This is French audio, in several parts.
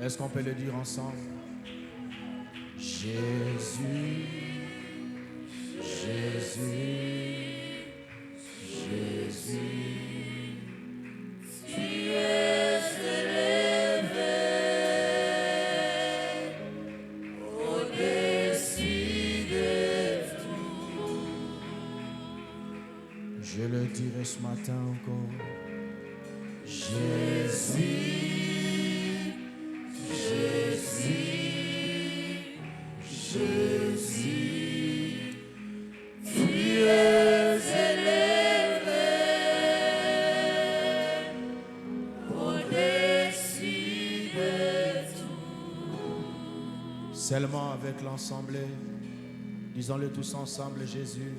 Est-ce qu'on peut le dire ensemble? Jésus, Jésus, Jésus, tu es élevé au-dessus de tout. Je le dirai ce matin encore. Jésus. Jésus, tu es élevé au-dessus de tout. Seulement avec l'ensemble, disons-le tous ensemble, Jésus.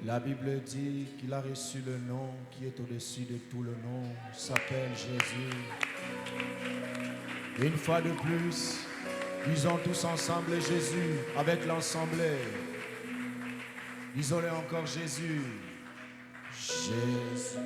La Bible dit qu'il a reçu le nom qui est au-dessus de tout le nom, il s'appelle Jésus. Une fois de plus, disons tous ensemble Jésus avec l'ensemble. Disons-le encore Jésus. Jésus.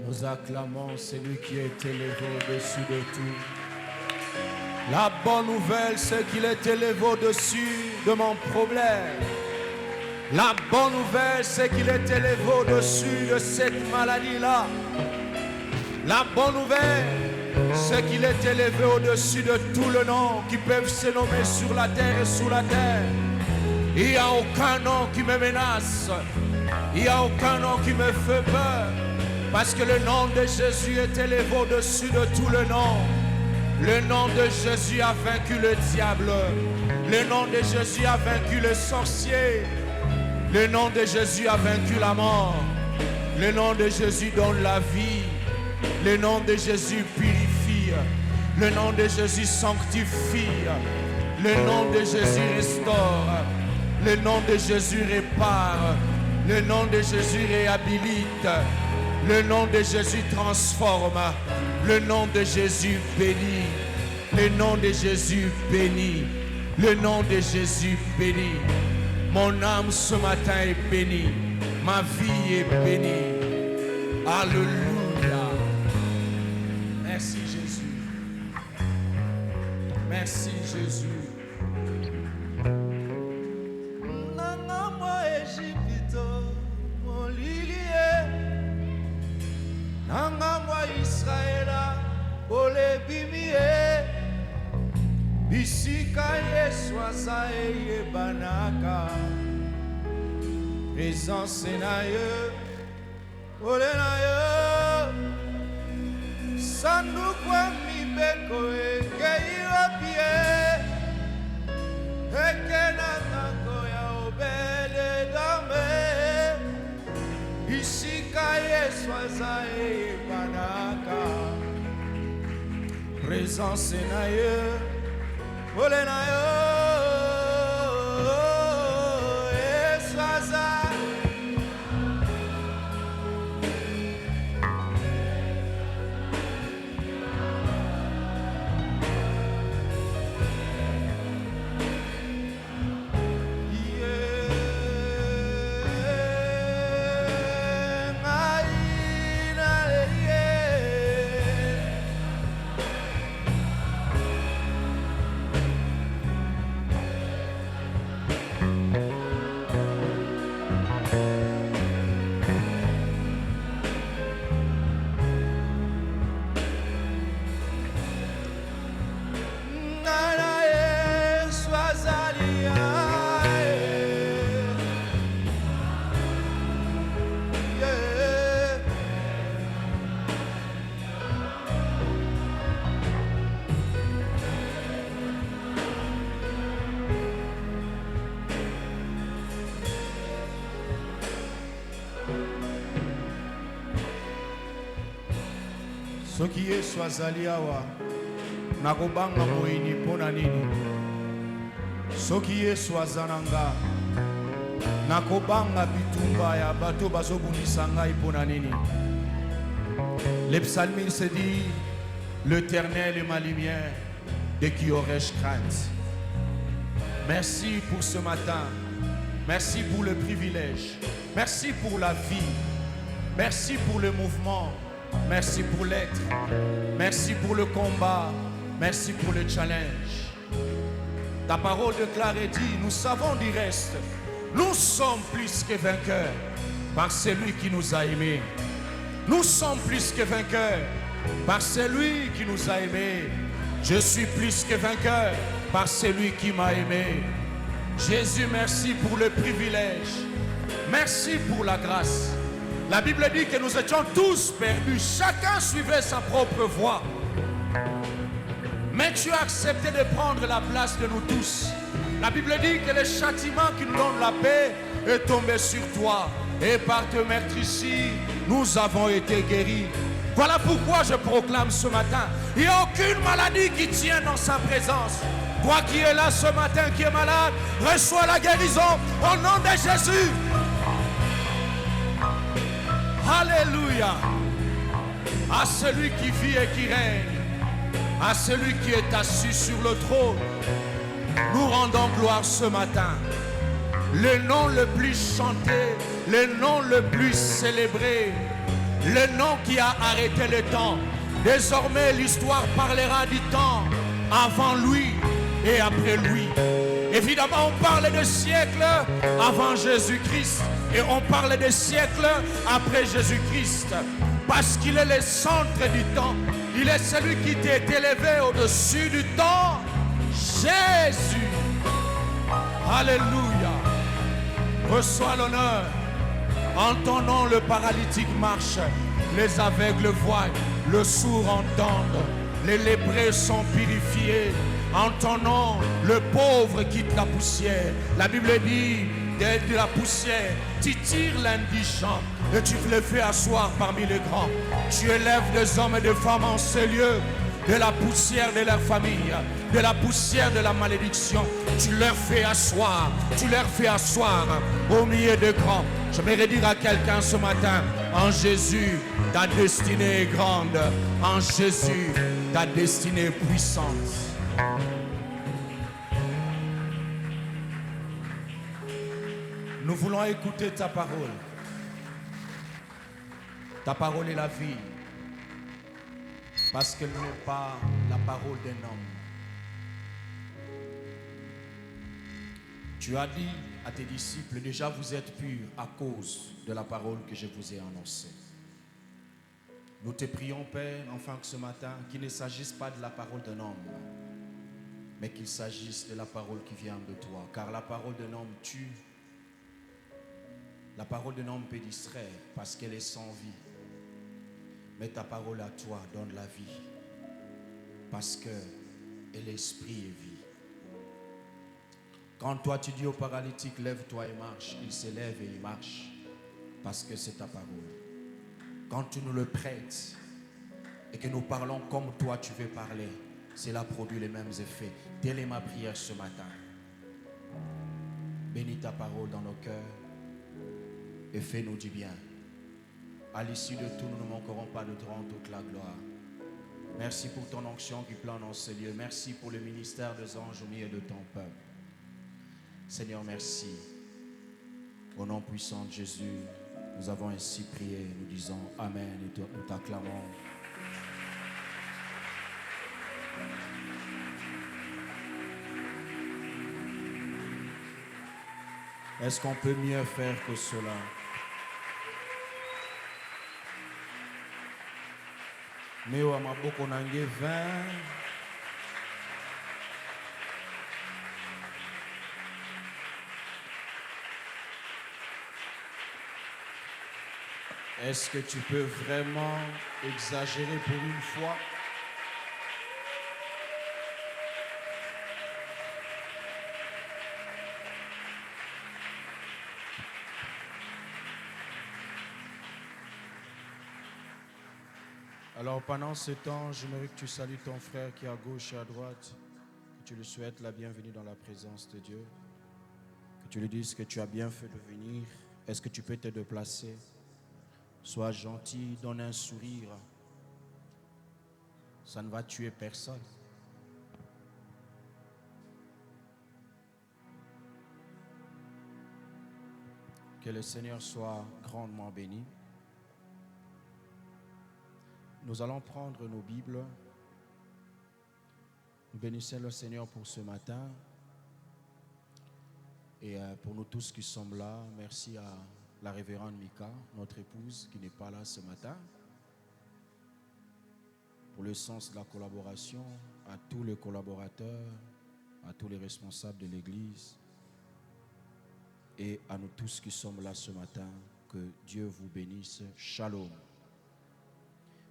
Nous acclamons celui qui est élevé au-dessus de tout. La bonne nouvelle, c'est qu'il est élevé au-dessus de mon problème. La bonne nouvelle, c'est qu'il est élevé au-dessus de cette maladie-là. La bonne nouvelle, c'est qu'il est élevé au-dessus de tout le nom qui peuvent se nommer sur la terre et sous la terre. Il n'y a aucun nom qui me menace. Il n'y a aucun nom qui me fait peur. Parce que le nom de Jésus est élevé au-dessus de tout le nom. Le nom de Jésus a vaincu le diable. Le nom de Jésus a vaincu le sorcier. Le nom de Jésus a vaincu la mort. Le nom de Jésus donne la vie. Le nom de Jésus purifie. Le nom de Jésus sanctifie. Le nom de Jésus restaure. Le nom de Jésus répare. Le nom de Jésus réhabilite. Le nom de Jésus transforme. Le nom de Jésus bénit. Le nom de Jésus bénit. Le nom de Jésus bénit. Mon âme ce matin est bénie. Ma vie est bénie. Alléluia. Merci Jésus. Merci Jésus. Nanga mwa Israela ole bimie bisika Yesu aza eyebanaka présence na ye ole na ye sanduku ya mibeko ekei wapie eke na ntango ya obele dame bisika Yesu aza eyebanaka présence na ye ole na ye Yesu aza Soki Yesu azali awa nakobanga moyini mpona nini? Soki Yesu azananga nakobanga bitumba ya bato bazobundisa ngai mpona nini? Le psalmiste se dit, l'Éternel est ma lumière, de qui aurais-je crainte? Merci pour ce matin. Merci pour le privilège. Merci pour la vie. Merci pour le mouvement. Merci pour l'être. Merci pour le combat. Merci pour le challenge. Ta parole déclare et dit, nous savons du reste. Nous sommes plus que vainqueurs par celui qui nous a aimés. Nous sommes plus que vainqueurs par celui qui nous a aimés. Je suis plus que vainqueur par celui qui m'a aimé. Jésus, merci pour le privilège. Merci pour la grâce. La Bible dit que nous étions tous perdus. Chacun suivait sa propre voie. Mais tu as accepté de prendre la place de nous tous. La Bible dit que le châtiment qui nous donne la paix est tombé sur toi. Et par te mettre ici, nous avons été guéris. Voilà pourquoi je proclame ce matin, il n'y a aucune maladie qui tient dans sa présence. Toi qui es là ce matin, qui est malade, reçois la guérison au nom de Jésus. Alléluia. À celui qui vit et qui règne, à celui qui est assis sur le trône, nous rendons gloire ce matin. Le nom le plus chanté, le nom le plus célébré, le nom qui a arrêté le temps. Désormais, l'histoire parlera du temps avant lui et après lui. Évidemment, on parle de siècles avant Jésus-Christ et on parle de siècles après Jésus-Christ. Parce qu'il est le centre du temps. Il est celui qui t'est élevé au-dessus du temps. Jésus. Alléluia. Reçois l'honneur. En ton nom, le paralytique marche, les aveugles voient, le sourd entendent, les lépreux sont purifiés. En ton nom, le pauvre quitte la poussière. La Bible dit, de la poussière, tu tires l'indigent et tu le fais asseoir parmi les grands. Tu élèves des hommes et des femmes en ces lieux, de la poussière de leur famille, de la poussière de la malédiction. Tu leur fais asseoir, au milieu de grands. J'aimerais dire à quelqu'un ce matin, en Jésus, ta destinée est grande. En Jésus, ta destinée est puissante. Nous voulons écouter ta parole. Ta parole est la vie. Parce qu'elle n'est pas la parole d'un homme. Tu as dit à tes disciples, déjà vous êtes purs à cause de la parole que je vous ai annoncée. Nous te prions, Père, enfin que ce matin, qu'il ne s'agisse pas de la parole d'un homme, mais qu'il s'agisse de la parole qui vient de toi. Car la parole d'un homme tue. La parole d'un homme peut distraire parce qu'elle est sans vie. Mais ta parole à toi donne la vie. Parce que l'esprit est vie. Quand toi tu dis au paralytique, lève-toi et marche, il se lève et il marche. Parce que c'est ta parole. Quand tu nous le prêtes et que nous parlons comme toi tu veux parler, cela produit les mêmes effets. Telle est ma prière ce matin. Bénis ta parole dans nos cœurs et fais-nous du bien. À l'issue de tout, nous ne manquerons pas de te rendre toute la gloire. Merci pour ton onction qui plane dans ce lieu. Merci pour le ministère des anges au milieu de ton peuple. Seigneur, merci. Au nom puissant de Jésus, nous avons ainsi prié. Nous disons Amen et nous t'acclamons. Est-ce qu'on peut mieux faire que cela? Meo amaboko nange 20. Est-ce que tu peux vraiment exagérer pour une fois? Alors pendant ce temps, j'aimerais que tu salues ton frère qui est à gauche et à droite, que tu lui souhaites la bienvenue dans la présence de Dieu, que tu lui dises que tu as bien fait de venir. Est-ce que tu peux te déplacer? Sois gentil, donne un sourire. Ça ne va tuer personne. Que le Seigneur soit grandement béni. Nous allons prendre nos Bibles. Nous bénissons le Seigneur pour ce matin. Et pour nous tous qui sommes là, merci à la révérende Mika, notre épouse, qui n'est pas là ce matin. Pour le sens de la collaboration, à tous les collaborateurs, à tous les responsables de l'Église et à nous tous qui sommes là ce matin, que Dieu vous bénisse. Shalom.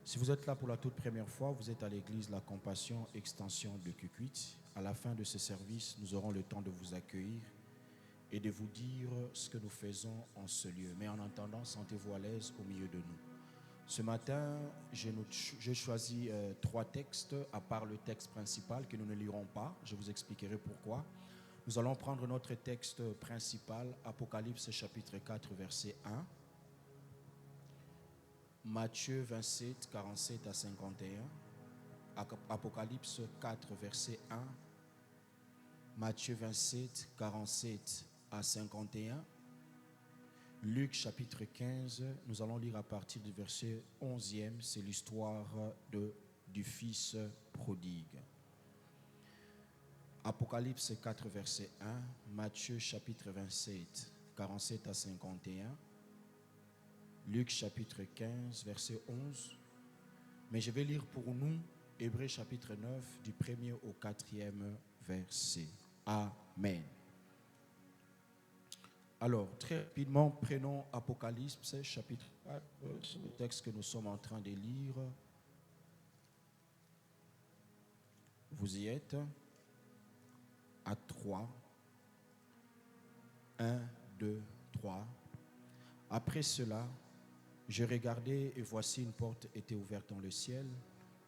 Si vous êtes là pour la toute première fois, vous êtes à l'Église La Compassion, extension de Kukwit. À la fin de ce service, nous aurons le temps de vous accueillir et de vous dire ce que nous faisons en ce lieu. Mais en attendant, sentez-vous à l'aise au milieu de nous. Ce matin, j'ai choisi 3 textes, à part le texte principal que nous ne lirons pas. Je vous expliquerai pourquoi. Nous allons prendre notre texte principal, Apocalypse chapitre 4, verset 1. Matthieu 27, 47 à 51. Apocalypse 4, verset 1. Matthieu 27, 47 à 51. Luc chapitre 15, nous allons lire à partir du verset 11e, c'est l'histoire du fils prodigue. Apocalypse 4, verset 1, Matthieu chapitre 27, 47 à 51, Luc chapitre 15, verset 11. Mais je vais lire pour nous Hébreux chapitre 9, du 1er au 4e verset. Amen. Alors, très rapidement, prenons Apocalypse, chapitre 4, le texte que nous sommes en train de lire. Vous y êtes à 3. 1, 2, 3. Après cela, je regardais et voici une porte était ouverte dans le ciel.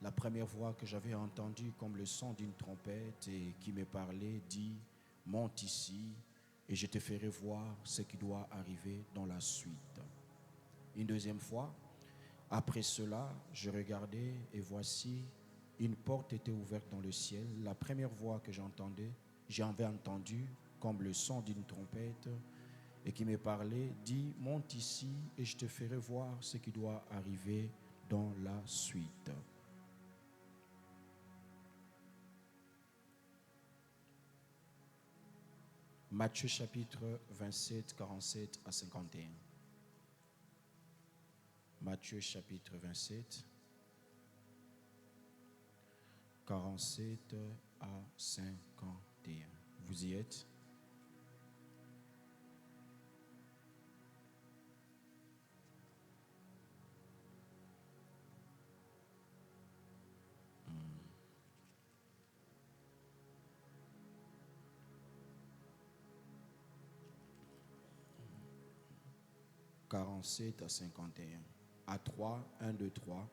La première voix que j'avais entendue comme le son d'une trompette et qui me parlait dit « Monte ici ». Et je te ferai voir ce qui doit arriver dans la suite. Une deuxième fois, après cela, je regardais et voici, une porte était ouverte dans le ciel. La première voix que j'avais entendue comme le son d'une trompette et qui me parlait, dit, monte ici et je te ferai voir ce qui doit arriver dans la suite. Matthieu chapitre 27, 47 à 51. Matthieu chapitre 27, 47 à 51. Vous y êtes? « 47 à 51. À 3, 1, 2, 3.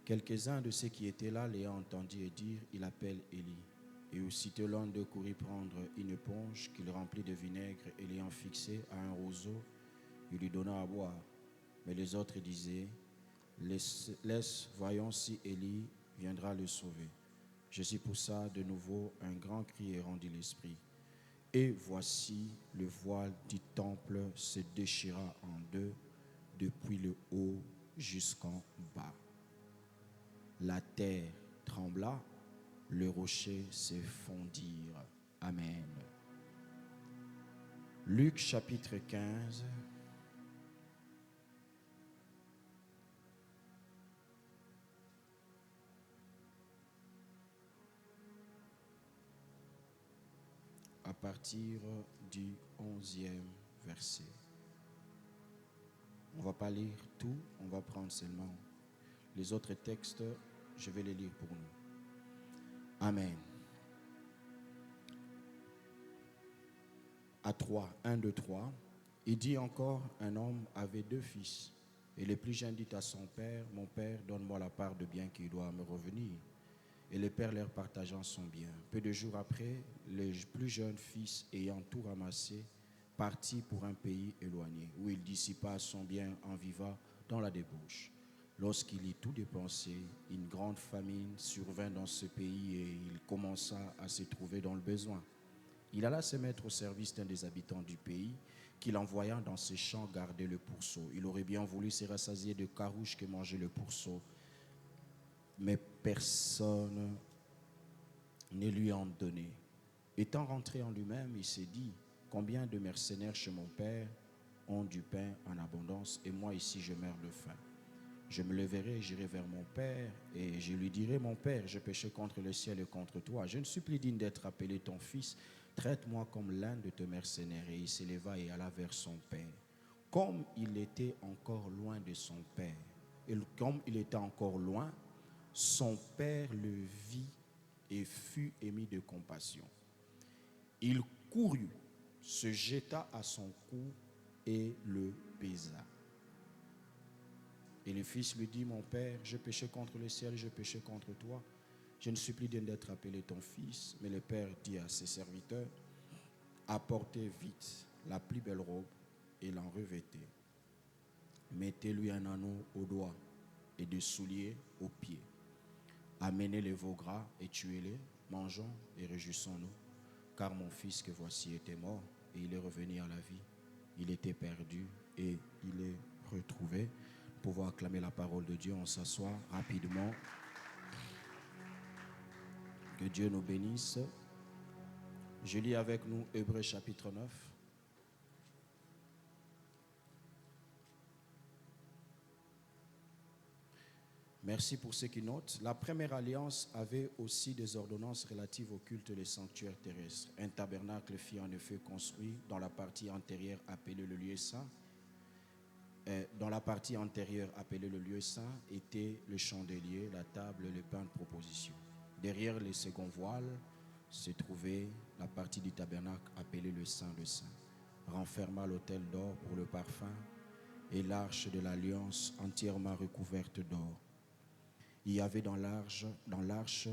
Quelques-uns de ceux qui étaient là l'ayant entendu et dire, il appelle Élie. Et aussitôt l'un d'eux courut prendre une éponge qu'il remplit de vinaigre et l'ayant fixée à un roseau, il lui donna à boire. Mais les autres disaient, laisse, voyons si Élie viendra le sauver. Jésus poussa de nouveau un grand cri et rendit l'esprit. Et voici, le voile du temple se déchira en deux, depuis le haut jusqu'en bas. La terre trembla, le rocher se fondirent. Amen. Luc chapitre 15. À partir du 11e verset. On ne va pas lire tout, on va prendre seulement les autres textes, je vais les lire pour nous. Amen. À 3, 1, 2, 3. Il dit encore, un homme avait 2 fils. Et le plus jeune dit à son père, « Mon père, donne-moi la part de bien qui doit me revenir. » Et le père leur partageant son bien. Peu de jours après, le plus jeune fils, ayant tout ramassé, partit pour un pays éloigné, où il dissipa son bien en vivant dans la débauche. Lorsqu'il eut tout dépensé, une grande famine survint dans ce pays et il commença à se trouver dans le besoin. Il alla se mettre au service d'un des habitants du pays, qu'il envoya dans ses champs garder le pourceau. Il aurait bien voulu se rassasier de carouches que mangeait le pourceau, mais personne ne lui en donnait. Étant rentré en lui-même, il s'est dit, combien de mercenaires chez mon père ont du pain en abondance et moi ici je meurs de faim. Je me leverai et j'irai vers mon père et je lui dirai, mon père, j'ai péché contre le ciel et contre toi. Je ne suis plus digne d'être appelé ton fils. Traite-moi comme l'un de tes mercenaires. Et il s'éleva et alla vers son père. Comme il était encore loin de son père, et comme il était encore loin, son père le vit et fut ému de compassion. Il courut, se jeta à son cou et le baisa. Et le fils lui dit, mon père, j'ai péché contre le ciel, j'ai péché contre toi. Je ne suis plus digne d'être appelé ton fils. Mais le père dit à ses serviteurs, apportez vite la plus belle robe et l'en revêtez. Mettez-lui un anneau au doigt et des souliers aux pieds. Amenez les veaux gras et tuez-les, mangeons et réjouissons-nous. Car mon fils que voici était mort et il est revenu à la vie. Il était perdu et il est retrouvé. Pouvoir acclamer la parole de Dieu, on s'assoit rapidement. Que Dieu nous bénisse. Je lis avec nous Hébreux chapitre 9. Merci pour ceux qui notent. La première alliance avait aussi des ordonnances relatives au culte des sanctuaires terrestres. Un tabernacle fut en effet construit dans la partie antérieure appelée le lieu saint. Dans la partie antérieure appelée le lieu saint était le chandelier, la table, le pain de proposition. Derrière les seconds voiles se trouvait la partie du tabernacle appelée le Saint des Saints. Renferma l'autel d'or pour le parfum et l'arche de l'alliance entièrement recouverte d'or. Il y avait dans l'arche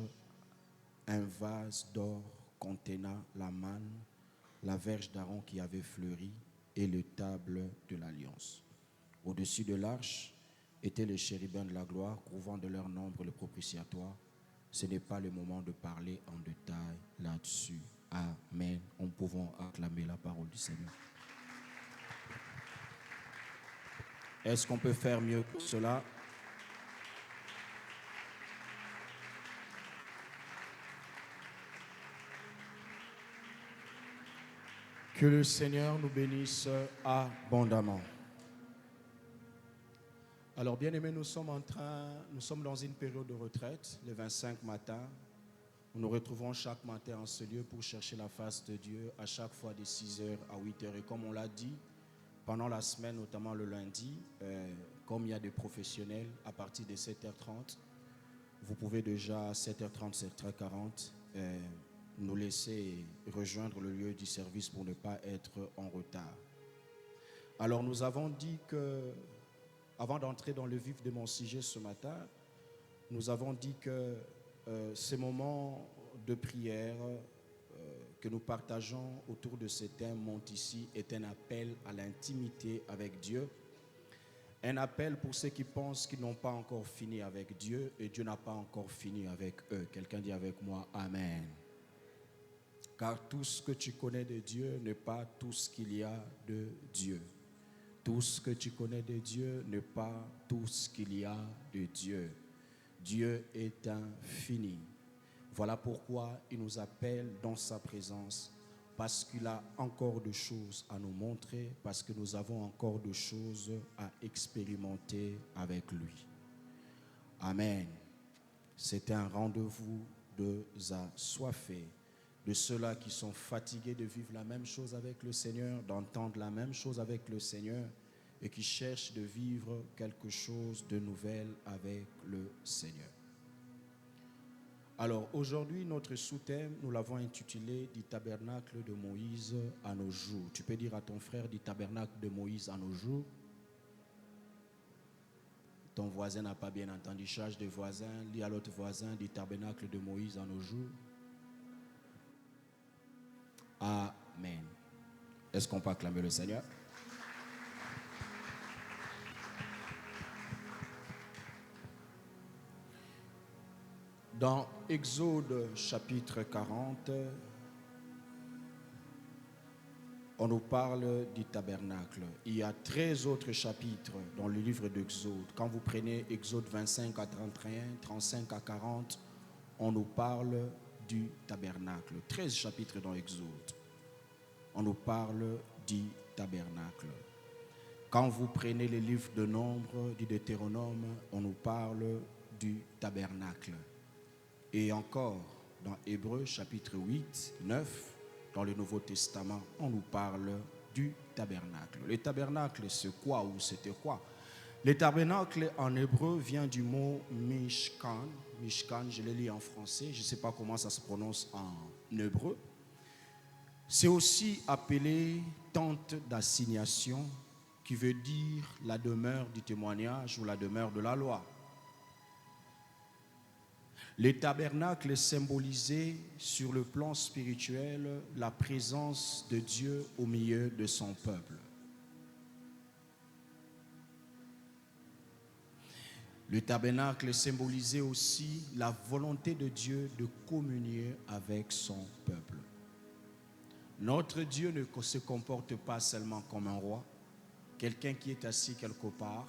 un vase d'or contenant la manne, la verge d'Aaron qui avait fleuri et le table de l'alliance. Au-dessus de l'arche étaient les chérubins de la gloire, couvrant de leur nombre le propitiatoire. Ce n'est pas le moment de parler en détail là-dessus. Amen. Nous pouvons acclamer la parole du Seigneur. Est-ce qu'on peut faire mieux que cela? Que le Seigneur nous bénisse abondamment. Alors, bien-aimés, nous sommes dans une période de retraite, le 25 matin. Nous nous retrouvons chaque matin en ce lieu pour chercher la face de Dieu, à chaque fois de 6h à 8h. Et comme on l'a dit, pendant la semaine, notamment le lundi, comme il y a des professionnels, à partir de 7h30, vous pouvez déjà à 7h30, 7h40, nous laisser rejoindre le lieu du service pour ne pas être en retard. Alors, nous avons dit que avant d'entrer dans le vif de mon sujet ce matin, nous avons dit que ces moments de prière que nous partageons autour de ce thème monte ici est un appel à l'intimité avec Dieu. Un appel pour ceux qui pensent qu'ils n'ont pas encore fini avec Dieu et Dieu n'a pas encore fini avec eux. Quelqu'un dit avec moi, Amen. Car tout ce que tu connais de Dieu n'est pas tout ce qu'il y a de Dieu. Tout ce que tu connais de Dieu n'est pas tout ce qu'il y a de Dieu. Dieu est infini. Voilà pourquoi il nous appelle dans sa présence, parce qu'il a encore de choses à nous montrer, parce que nous avons encore de choses à expérimenter avec lui. Amen. C'est un rendez-vous de assoiffés, de ceux-là qui sont fatigués de vivre la même chose avec le Seigneur, d'entendre la même chose avec le Seigneur et qui cherchent de vivre quelque chose de nouvel avec le Seigneur. Alors aujourd'hui, notre sous-thème, nous l'avons intitulé « Du tabernacle de Moïse à nos jours ». Tu peux dire à ton frère « Du tabernacle de Moïse à nos jours ». Ton voisin n'a pas bien entendu. Charge de voisin, lis à l'autre voisin du tabernacle de Moïse en nos jours. Amen. Est-ce qu'on peut acclamer le Seigneur? Dans Exode chapitre 40, on nous parle du tabernacle. Il y a 13 autres chapitres dans le livre d'Exode. Quand vous prenez Exode 25 à 31, 35 à 40, on nous parle du tabernacle. 13 chapitres dans Exode. On nous parle du tabernacle. Quand vous prenez les livres de Nombre, du Deutéronome, on nous parle du tabernacle. Et encore, dans Hébreux chapitre 8, 9, dans le Nouveau Testament, on nous parle du tabernacle. Le tabernacle, c'est quoi ou c'était quoi? Le tabernacle en hébreu vient du mot Mishkan. Mishkan, je le lis en français, je ne sais pas comment ça se prononce en hébreu. C'est aussi appelé tente d'assignation, qui veut dire la demeure du témoignage ou la demeure de la loi. Le tabernacle symbolisait sur le plan spirituel la présence de Dieu au milieu de son peuple. Le tabernacle symbolisait aussi la volonté de Dieu de communier avec son peuple. Notre Dieu ne se comporte pas seulement comme un roi, quelqu'un qui est assis quelque part,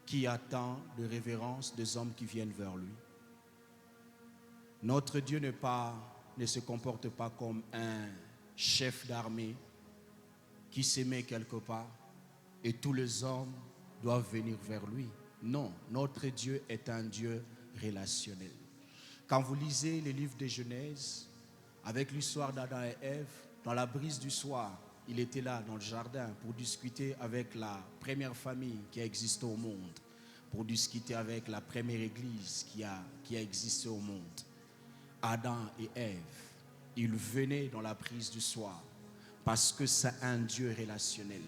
qui attend de révérence des hommes qui viennent vers lui. Notre Dieu ne se comporte pas comme un chef d'armée qui se met quelque part et tous les hommes doivent venir vers lui. Non, notre Dieu est un Dieu relationnel. Quand vous lisez les livres de Genèse, avec l'histoire d'Adam et Ève, dans la brise du soir, il était là dans le jardin pour discuter avec la première famille qui a existé au monde, pour discuter avec la première église qui a existé au monde. Adam et Ève, ils venaient dans la brise du soir parce que c'est un Dieu relationnel.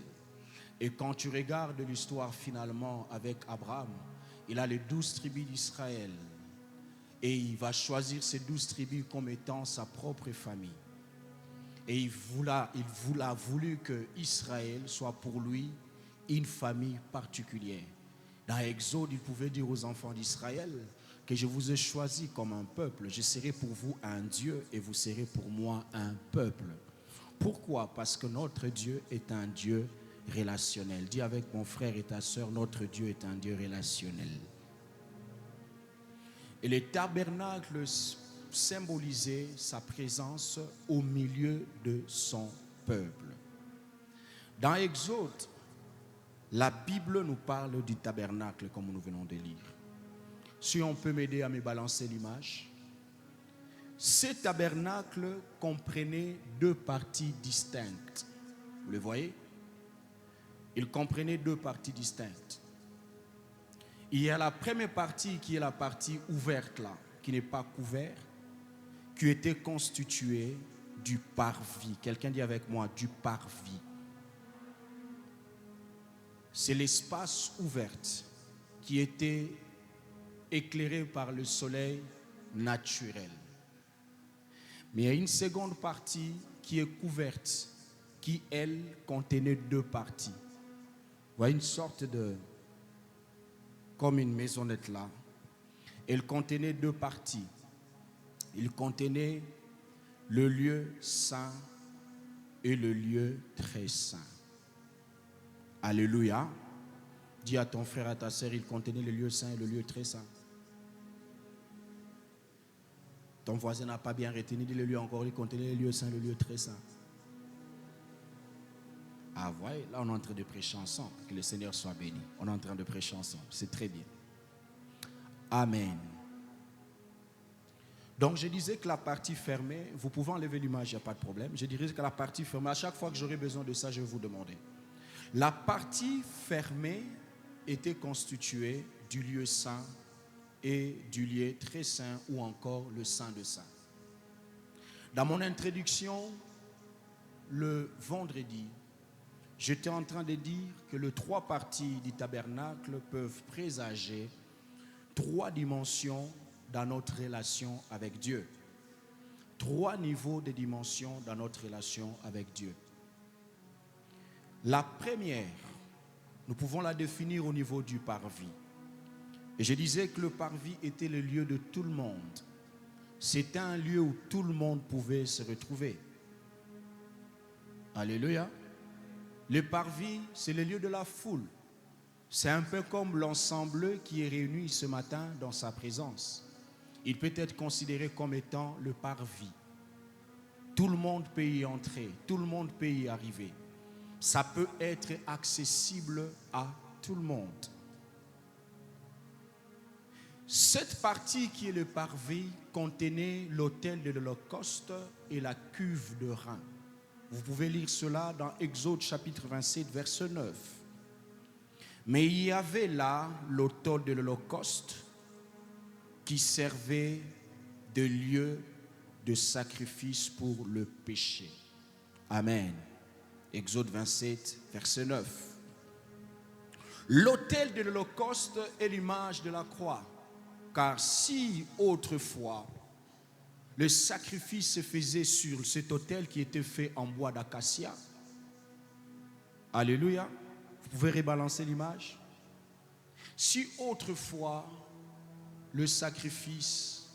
Et quand tu regardes l'histoire finalement avec Abraham, il a les 12 tribus d'Israël et il va choisir ces 12 tribus comme étant sa propre famille. Et il a voulu que Israël soit pour lui une famille particulière. Dans Exode, il pouvait dire aux enfants d'Israël que je vous ai choisi comme un peuple, je serai pour vous un Dieu et vous serez pour moi un peuple. Pourquoi? Parce que notre Dieu est un Dieu relationnel. Dis avec mon frère et ta soeur, notre Dieu est un Dieu relationnel. Et le tabernacle symbolisait sa présence au milieu de son peuple. Dans Exode, la Bible nous parle du tabernacle comme nous venons de lire. Si on peut m'aider à me balancer l'image. Ce tabernacle comprenait deux parties distinctes. Vous le voyez? Il comprenait deux parties distinctes. Il y a la première partie qui est la partie ouverte là, qui n'est pas couverte, qui était constituée du parvis. Quelqu'un dit avec moi, du parvis. C'est l'espace ouvert qui était éclairé par le soleil naturel. Mais il y a une seconde partie qui est couverte, qui, elle, contenait deux parties. Vous voyez une sorte de... comme une maisonnette là. Elle contenait deux parties. Il contenait le lieu saint et le lieu très saint. Alléluia. Dis à ton frère, à ta sœur, il contenait le lieu saint et le lieu très saint. Ton voisin n'a pas bien retenu, dis le lieu encore, il contenait le lieu saint et le lieu très saint. Ah, voyez, là on est en train de prêcher ensemble. Que le Seigneur soit béni. On est en train de prêcher ensemble. C'est très bien. Amen. Donc je disais que la partie fermée, vous pouvez enlever l'image, il n'y a pas de problème. Je dirais que la partie fermée, à chaque fois que j'aurai besoin de ça, je vais vous demander. La partie fermée était constituée du lieu saint et du lieu très saint ou encore le saint de saints. Dans mon introduction, le vendredi, j'étais en train de dire que les 3 parties du tabernacle peuvent présager 3 dimensions dans notre relation avec Dieu. 3 niveaux de dimensions dans notre relation avec Dieu. La première, nous pouvons la définir au niveau du parvis. Et je disais que le parvis était le lieu de tout le monde. C'était un lieu où tout le monde pouvait se retrouver. Alléluia. Le parvis, c'est le lieu de la foule. C'est un peu comme l'ensemble qui est réuni ce matin dans sa présence. Il peut être considéré comme étant le parvis. Tout le monde peut y entrer, tout le monde peut y arriver. Ça peut être accessible à tout le monde. Cette partie qui est le parvis contenait l'autel de l'Holocauste et la cuve de rein. Vous pouvez lire cela dans Exode chapitre 27, verset 9. Mais il y avait là l'autel de l'Holocauste qui servait de lieu de sacrifice pour le péché. Amen. Exode 27, verset 9. L'autel de l'Holocauste est l'image de la croix. Car si autrefois le sacrifice se faisait sur cet autel qui était fait en bois d'acacia, alléluia, vous pouvez rebalancer l'image. Si autrefois le sacrifice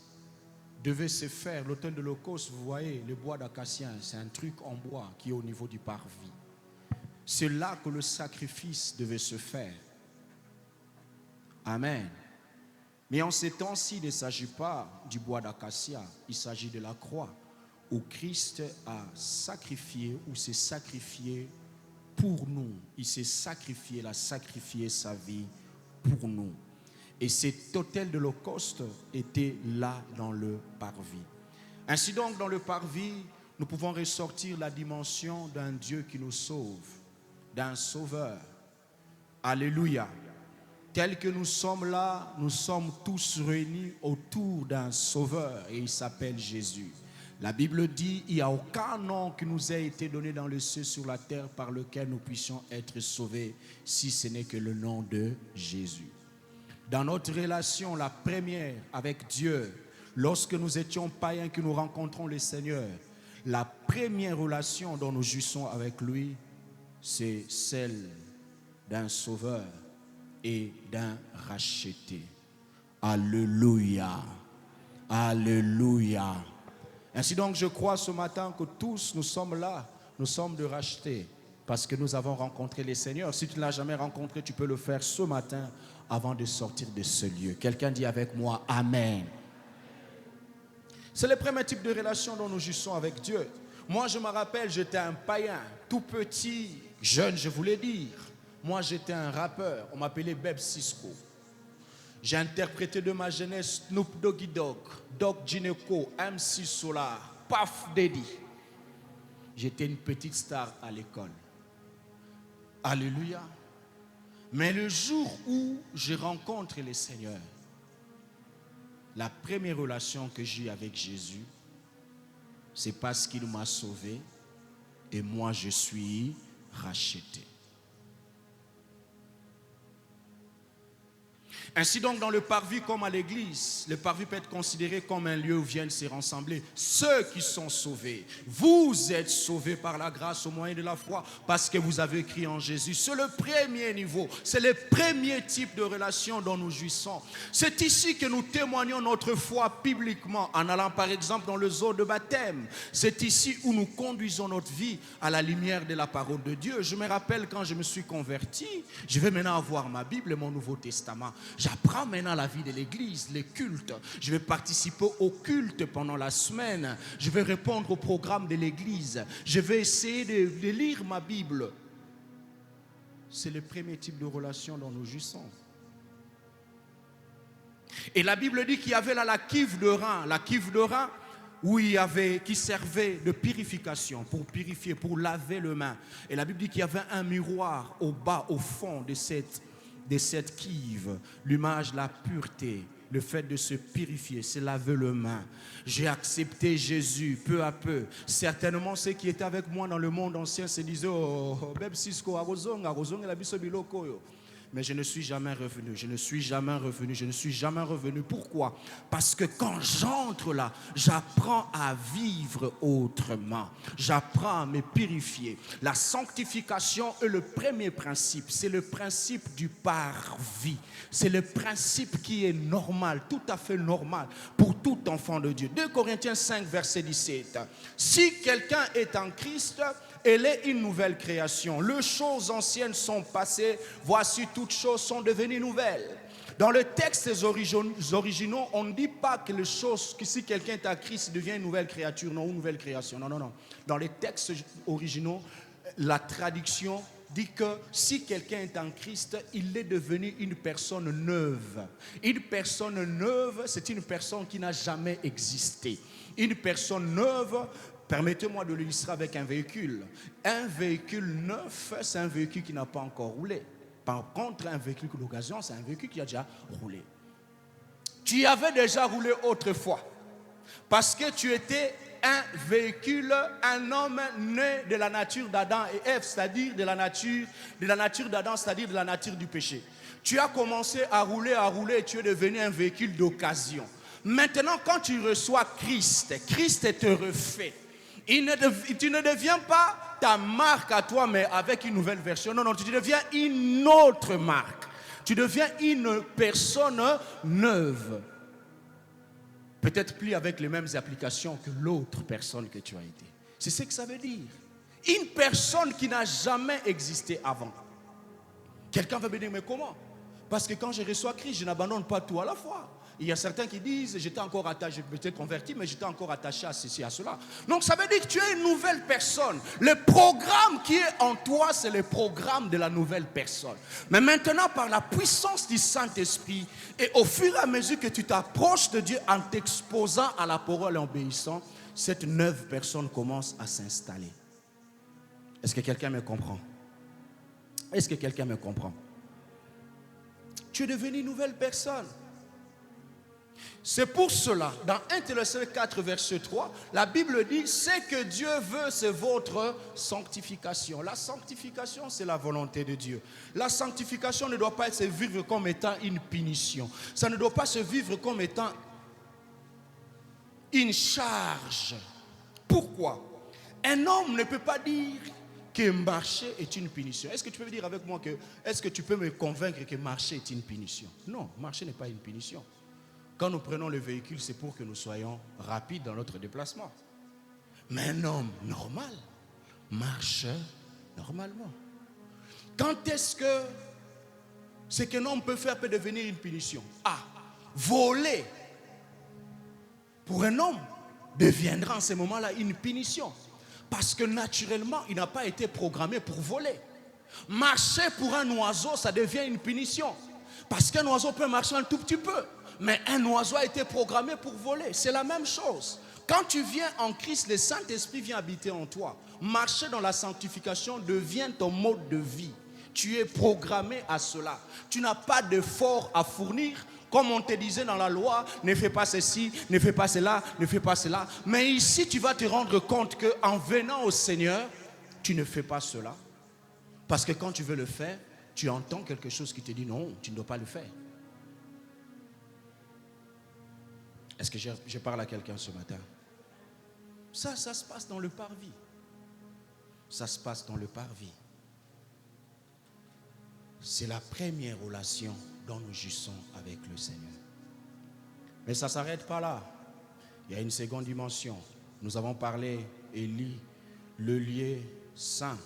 devait se faire, l'autel de l'Holocauste, vous voyez, le bois d'acacia, c'est un truc en bois qui est au niveau du parvis. C'est là que le sacrifice devait se faire. Amen. Mais en ces temps-ci, il ne s'agit pas du bois d'acacia, il s'agit de la croix, où Christ a sacrifié, ou s'est sacrifié pour nous. Il s'est sacrifié, il a sacrifié sa vie pour nous. Et cet autel de l'Holocauste était là dans le parvis. Ainsi donc, dans le parvis, nous pouvons ressortir la dimension d'un Dieu qui nous sauve, d'un sauveur. Alléluia. Tel que nous sommes là, nous sommes tous réunis autour d'un sauveur et il s'appelle Jésus. La Bible dit, il n'y a aucun nom qui nous a été donné dans le ciel sur la terre par lequel nous puissions être sauvés, si ce n'est que le nom de Jésus. Dans notre relation, la première avec Dieu, lorsque nous étions païens, que nous rencontrons le Seigneur, la première relation dont nous jouissons avec lui, c'est celle d'un sauveur et d'un racheté. Alléluia. Alléluia. Ainsi donc, je crois ce matin que tous nous sommes là, nous sommes de rachetés parce que nous avons rencontré le Seigneur. Si tu ne l'as jamais rencontré, tu peux le faire ce matin avant de sortir de ce lieu. Quelqu'un dit avec moi, Amen. C'est le premier type de relation dont nous jouissons avec Dieu. Moi, je me rappelle, j'étais un païen, tout petit, jeune, je voulais dire. Moi, j'étais un rappeur, on m'appelait Beb Cisco. J'ai interprété de ma jeunesse Snoop Doggy Dogg, Doc Gineco, MC Solar, Puff Daddy. J'étais une petite star à l'école. Alléluia. Mais le jour où je rencontre le Seigneur, la première relation que j'ai eue avec Jésus, c'est parce qu'il m'a sauvé et moi je suis racheté. Ainsi donc, dans le parvis comme à l'église, le parvis peut être considéré comme un lieu où viennent se rassembler ceux qui sont sauvés. Vous êtes sauvés par la grâce au moyen de la foi parce que vous avez cru en Jésus. C'est le premier niveau, c'est le premier type de relation dont nous jouissons. C'est ici que nous témoignons notre foi publiquement en allant par exemple dans le zoo de baptême. C'est ici où nous conduisons notre vie à la lumière de la parole de Dieu. Je me rappelle quand je me suis converti, je vais maintenant avoir ma Bible et mon Nouveau Testament. J'apprends maintenant la vie de l'église, les cultes. Je vais participer au culte pendant la semaine. Je vais répondre au programme de l'église. Je vais essayer de lire ma Bible. C'est le premier type de relation dont nous jouissons. Et la Bible dit qu'il y avait là la cuve de rein. La cuve de rein qui servait de purification, pour purifier, pour laver les mains. Et la Bible dit qu'il y avait un miroir au bas, au fond de cette cuve, l'image de la pureté le fait de se purifier, se laver les mains. J'ai accepté Jésus peu à peu. Certainement, ceux qui étaient avec moi dans le monde ancien se disaient, oh, Beb Cisco, Arozonga, la bisobiloko yo. Mais je ne suis jamais revenu, je ne suis jamais revenu, je ne suis jamais revenu. Pourquoi? Parce que quand j'entre là, j'apprends à vivre autrement. J'apprends à me purifier. La sanctification est le premier principe. C'est le principe du parvis. C'est le principe qui est normal, tout à fait normal pour tout enfant de Dieu. 2 Corinthiens 5, verset 17. Si quelqu'un est en Christ, elle est une nouvelle création. Les choses anciennes sont passées, voici toutes choses sont devenues nouvelles. Dans les textes originaux, on ne dit pas que les choses, que si quelqu'un est à Christ, il devient une nouvelle créature, non, une nouvelle création. Non, non, non. Dans les textes originaux, la traduction dit que si quelqu'un est en Christ, il est devenu une personne neuve. Une personne neuve, c'est une personne qui n'a jamais existé. Une personne neuve, permettez-moi de l'illustrer avec un véhicule. Un véhicule neuf, c'est un véhicule qui n'a pas encore roulé. Par contre, un véhicule d'occasion, c'est un véhicule qui a déjà roulé. Tu avais déjà roulé autrefois. Parce que tu étais un véhicule, un homme né de la nature d'Adam et Ève, c'est-à-dire de la nature d'Adam, c'est-à-dire de la nature du péché. Tu as commencé à rouler et tu es devenu un véhicule d'occasion. Maintenant, quand tu reçois Christ, Christ te refait. Tu ne deviens pas ta marque à toi, mais avec une nouvelle version. Non, non, tu deviens une autre marque. Tu deviens une personne neuve. Peut-être plus avec les mêmes applications que l'autre personne que tu as été. C'est ce que ça veut dire. Une personne qui n'a jamais existé avant. Quelqu'un va me dire, mais comment? Parce que quand je reçois Christ, je n'abandonne pas tout à la fois. Il y a certains qui disent, j'étais encore attaché, je m'étais converti, mais j'étais encore attaché à ceci, à cela. Donc ça veut dire que tu es une nouvelle personne. Le programme qui est en toi, c'est le programme de la nouvelle personne. Mais maintenant, par la puissance du Saint-Esprit, et au fur et à mesure que tu t'approches de Dieu en t'exposant à la parole et en obéissant, cette neuve personne commence à s'installer. Est-ce que quelqu'un me comprend? Est-ce que quelqu'un me comprend? Tu es devenu une nouvelle personne. C'est pour cela, dans 1 Thessaloniciens 4, verset 3, la Bible dit, ce que Dieu veut, c'est votre sanctification. La sanctification, c'est la volonté de Dieu. La sanctification ne doit pas se vivre comme étant une punition. Ça ne doit pas se vivre comme étant une charge. Pourquoi? Un homme ne peut pas dire que marcher est une punition. Est-ce que tu peux me dire avec moi que, est-ce que tu peux me convaincre que marcher est une punition? Non, marcher n'est pas une punition. Quand nous prenons le véhicule, c'est pour que nous soyons rapides dans notre déplacement. Mais un homme normal marche normalement. Quand est-ce que ce qu'un homme peut faire peut devenir une punition? Ah, voler pour un homme deviendra en ce moment-là une punition. Parce que naturellement, il n'a pas été programmé pour voler. Marcher pour un oiseau, ça devient une punition. Parce qu'un oiseau peut marcher un tout petit peu. Mais un oiseau a été programmé pour voler. C'est la même chose. Quand tu viens en Christ, le Saint-Esprit vient habiter en toi. Marcher dans la sanctification devient ton mode de vie. Tu es programmé à cela. Tu n'as pas d'effort à fournir. Comme on te disait dans la loi, ne fais pas ceci, ne fais pas cela, ne fais pas cela. Mais ici, tu vas te rendre compte qu'en venant au Seigneur, tu ne fais pas cela. Parce que quand tu veux le faire, tu entends quelque chose qui te dit non, tu ne dois pas le faire. Est-ce que je parle à quelqu'un ce matin? Ça se passe dans le parvis. Ça se passe dans le parvis. C'est la première relation dont nous jouissons avec le Seigneur. Mais ça ne s'arrête pas là. Il y a une seconde dimension. Nous avons parlé, Élie, le lieu saint.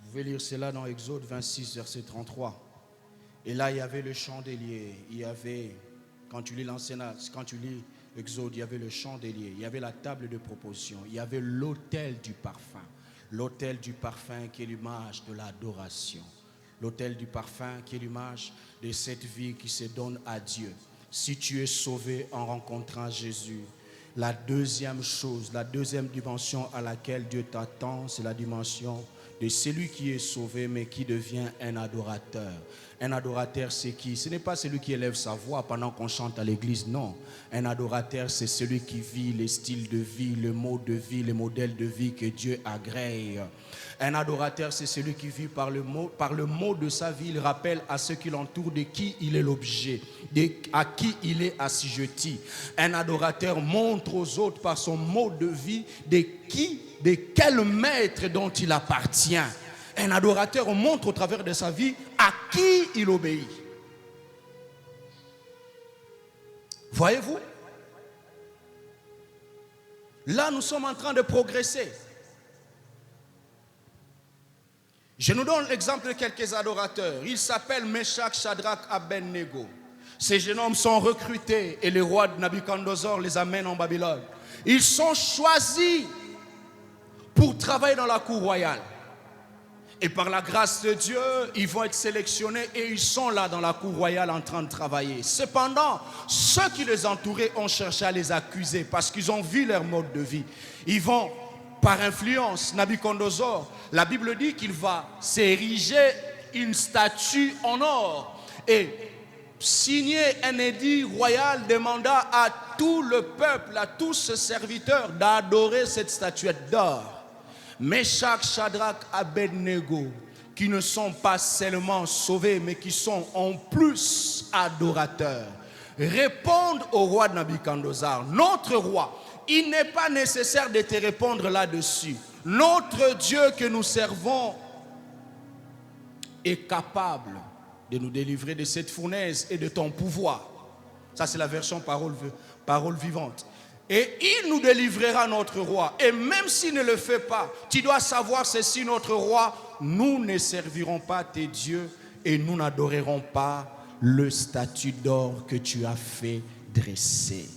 Vous pouvez lire cela dans Exode 26, verset 33. Et là, il y avait le chandelier. Il y avait, quand tu lis Exode, il y avait le chandelier. Il y avait la table de proposition. Il y avait l'autel du parfum. L'autel du parfum qui est l'image de l'adoration. L'autel du parfum qui est l'image de cette vie qui se donne à Dieu. Si tu es sauvé en rencontrant Jésus, la deuxième chose, la deuxième dimension à laquelle Dieu t'attend, c'est la dimension de celui qui est sauvé mais qui devient un adorateur. Un adorateur, c'est qui? Ce n'est pas celui qui élève sa voix pendant qu'on chante à l'église, non. Un adorateur, c'est celui qui vit les styles de vie, le mode de vie, les modèles de vie que Dieu agrée. Un adorateur, c'est celui qui vit par le mot de sa vie. Il rappelle à ceux qui l'entourent de qui il est l'objet, à qui il est assujetti. Un adorateur montre aux autres par son mode de vie de quel maître dont il appartient. Un adorateur montre au travers de sa vie à qui il obéit. Voyez-vous? Là, nous sommes en train de progresser. Je nous donne l'exemple de quelques adorateurs. Ils s'appellent Meshach, Shadrach, Abednego. Ces jeunes hommes sont recrutés et le roi de Nabuchodonosor les amène en Babylone. Ils sont choisis pour travailler dans la cour royale. Et par la grâce de Dieu, ils vont être sélectionnés et ils sont là dans la cour royale en train de travailler. Cependant, ceux qui les entouraient ont cherché à les accuser parce qu'ils ont vu leur mode de vie. Ils vont, par influence, Nabuchodonosor, la Bible dit qu'il va s'ériger une statue en or et signer un édit royal demandant à tout le peuple, à tous ses serviteurs d'adorer cette statuette d'or. Meshach, Shadrach, Abednego, qui ne sont pas seulement sauvés, mais qui sont en plus adorateurs, répondent au roi de Nabuchodonosor. Notre roi, il n'est pas nécessaire de te répondre là-dessus. Notre Dieu que nous servons est capable de nous délivrer de cette fournaise et de ton pouvoir. Ça, c'est la version parole vivante. Et il nous délivrera, notre roi. Et même s'il ne le fait pas, tu dois savoir ceci, notre roi, nous ne servirons pas tes dieux et nous n'adorerons pas le statue d'or que tu as fait dresser.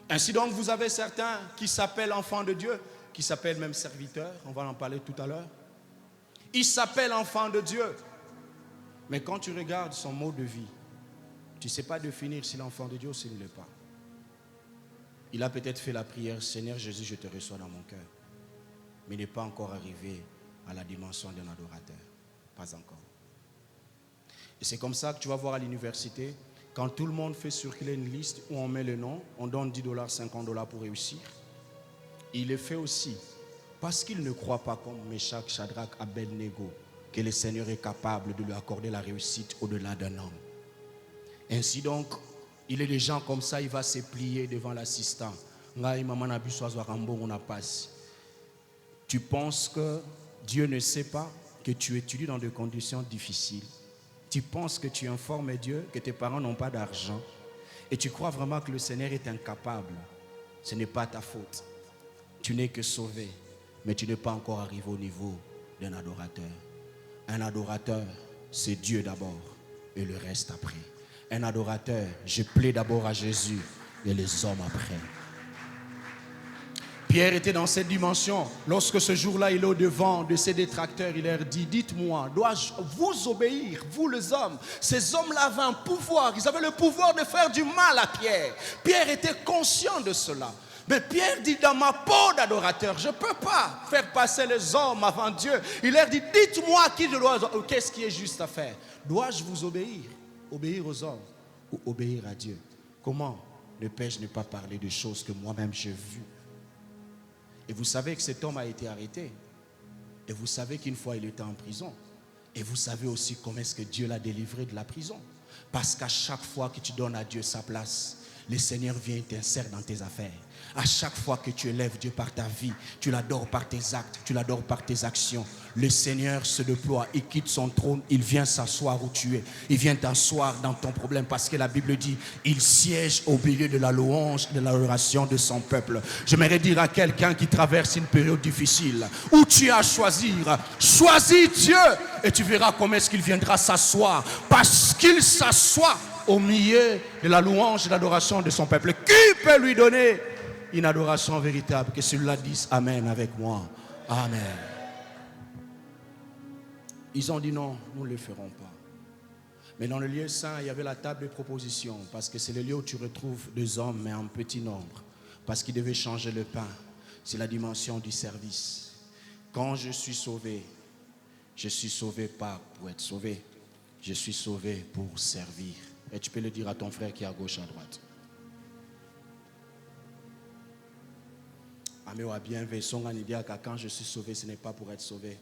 Ainsi donc, vous avez certains qui s'appellent enfants de Dieu, qui s'appellent même serviteurs, on va en parler tout à l'heure. Il s'appelle enfant de Dieu. Mais quand tu regardes son mode de vie, tu ne sais pas définir s'il est enfant de Dieu ou s'il ne l'est pas. Il a peut-être fait la prière, Seigneur Jésus, je te reçois dans mon cœur. Mais il n'est pas encore arrivé à la dimension d'un adorateur. Pas encore. Et c'est comme ça que tu vas voir à l'université, quand tout le monde fait circuler une liste où on met le nom, on donne $10, $50 pour réussir. Il le fait aussi parce qu'il ne croit pas comme Meshach, Shadrach, Abednego que le Seigneur est capable de lui accorder la réussite au-delà d'un homme. Ainsi donc, il est des gens comme ça, il va se plier devant l'assistant. Tu penses que Dieu ne sait pas que tu étudies dans des conditions difficiles. Tu penses que tu informes Dieu que tes parents n'ont pas d'argent. Et tu crois vraiment que le Seigneur est incapable. Ce n'est pas ta faute. Tu n'es que sauvé. Mais tu n'es pas encore arrivé au niveau d'un adorateur. Un adorateur, c'est Dieu d'abord et le reste après. Un adorateur, je plais d'abord à Jésus et les hommes après. Pierre était dans cette dimension. Lorsque ce jour-là, il est au-devant de ses détracteurs, il leur dit, dites-moi, dois-je vous obéir, vous les hommes? Ces hommes-là avaient un pouvoir, ils avaient le pouvoir de faire du mal à Pierre. Pierre était conscient de cela. Mais Pierre dit, dans ma peau d'adorateur, je ne peux pas faire passer les hommes avant Dieu. Il leur dit, dites-moi qu'est-ce qui est juste à faire? Dois-je vous obéir? Obéir aux hommes ou obéir à Dieu? Comment ne peux-je ne pas parler de choses que moi-même j'ai vues? Et vous savez que cet homme a été arrêté. Et vous savez qu'une fois il était en prison. Et vous savez aussi comment est-ce que Dieu l'a délivré de la prison. Parce qu'à chaque fois que tu donnes à Dieu sa place, le Seigneur vient et t'insère dans tes affaires. À chaque fois que tu élèves Dieu par ta vie, tu l'adores par tes actes, tu l'adores par tes actions. Le Seigneur se déploie, il quitte son trône, il vient s'asseoir où tu es. Il vient t'asseoir dans ton problème parce que la Bible dit, il siège au milieu de la louange, de l'adoration de son peuple. J'aimerais dire à quelqu'un qui traverse une période difficile, où tu as à choisir, choisis Dieu et tu verras comment est-ce qu'il viendra s'asseoir. Parce qu'il s'assoit au milieu de la louange et de l'adoration de son peuple. Qui peut lui donner une adoration véritable? Que celui-là dise Amen avec moi. Amen. Ils ont dit non, nous ne le ferons pas. Mais dans le lieu saint, il y avait la table de proposition, parce que c'est le lieu où tu retrouves deux hommes, mais en petit nombre, parce qu'ils devaient changer le pain. C'est la dimension du service. Quand je suis sauvé pas pour être sauvé. Je suis sauvé pour servir. Et tu peux le dire à ton frère qui est à gauche, à droite. Améo bien vu, quand je suis sauvé, ce n'est pas pour être sauvé.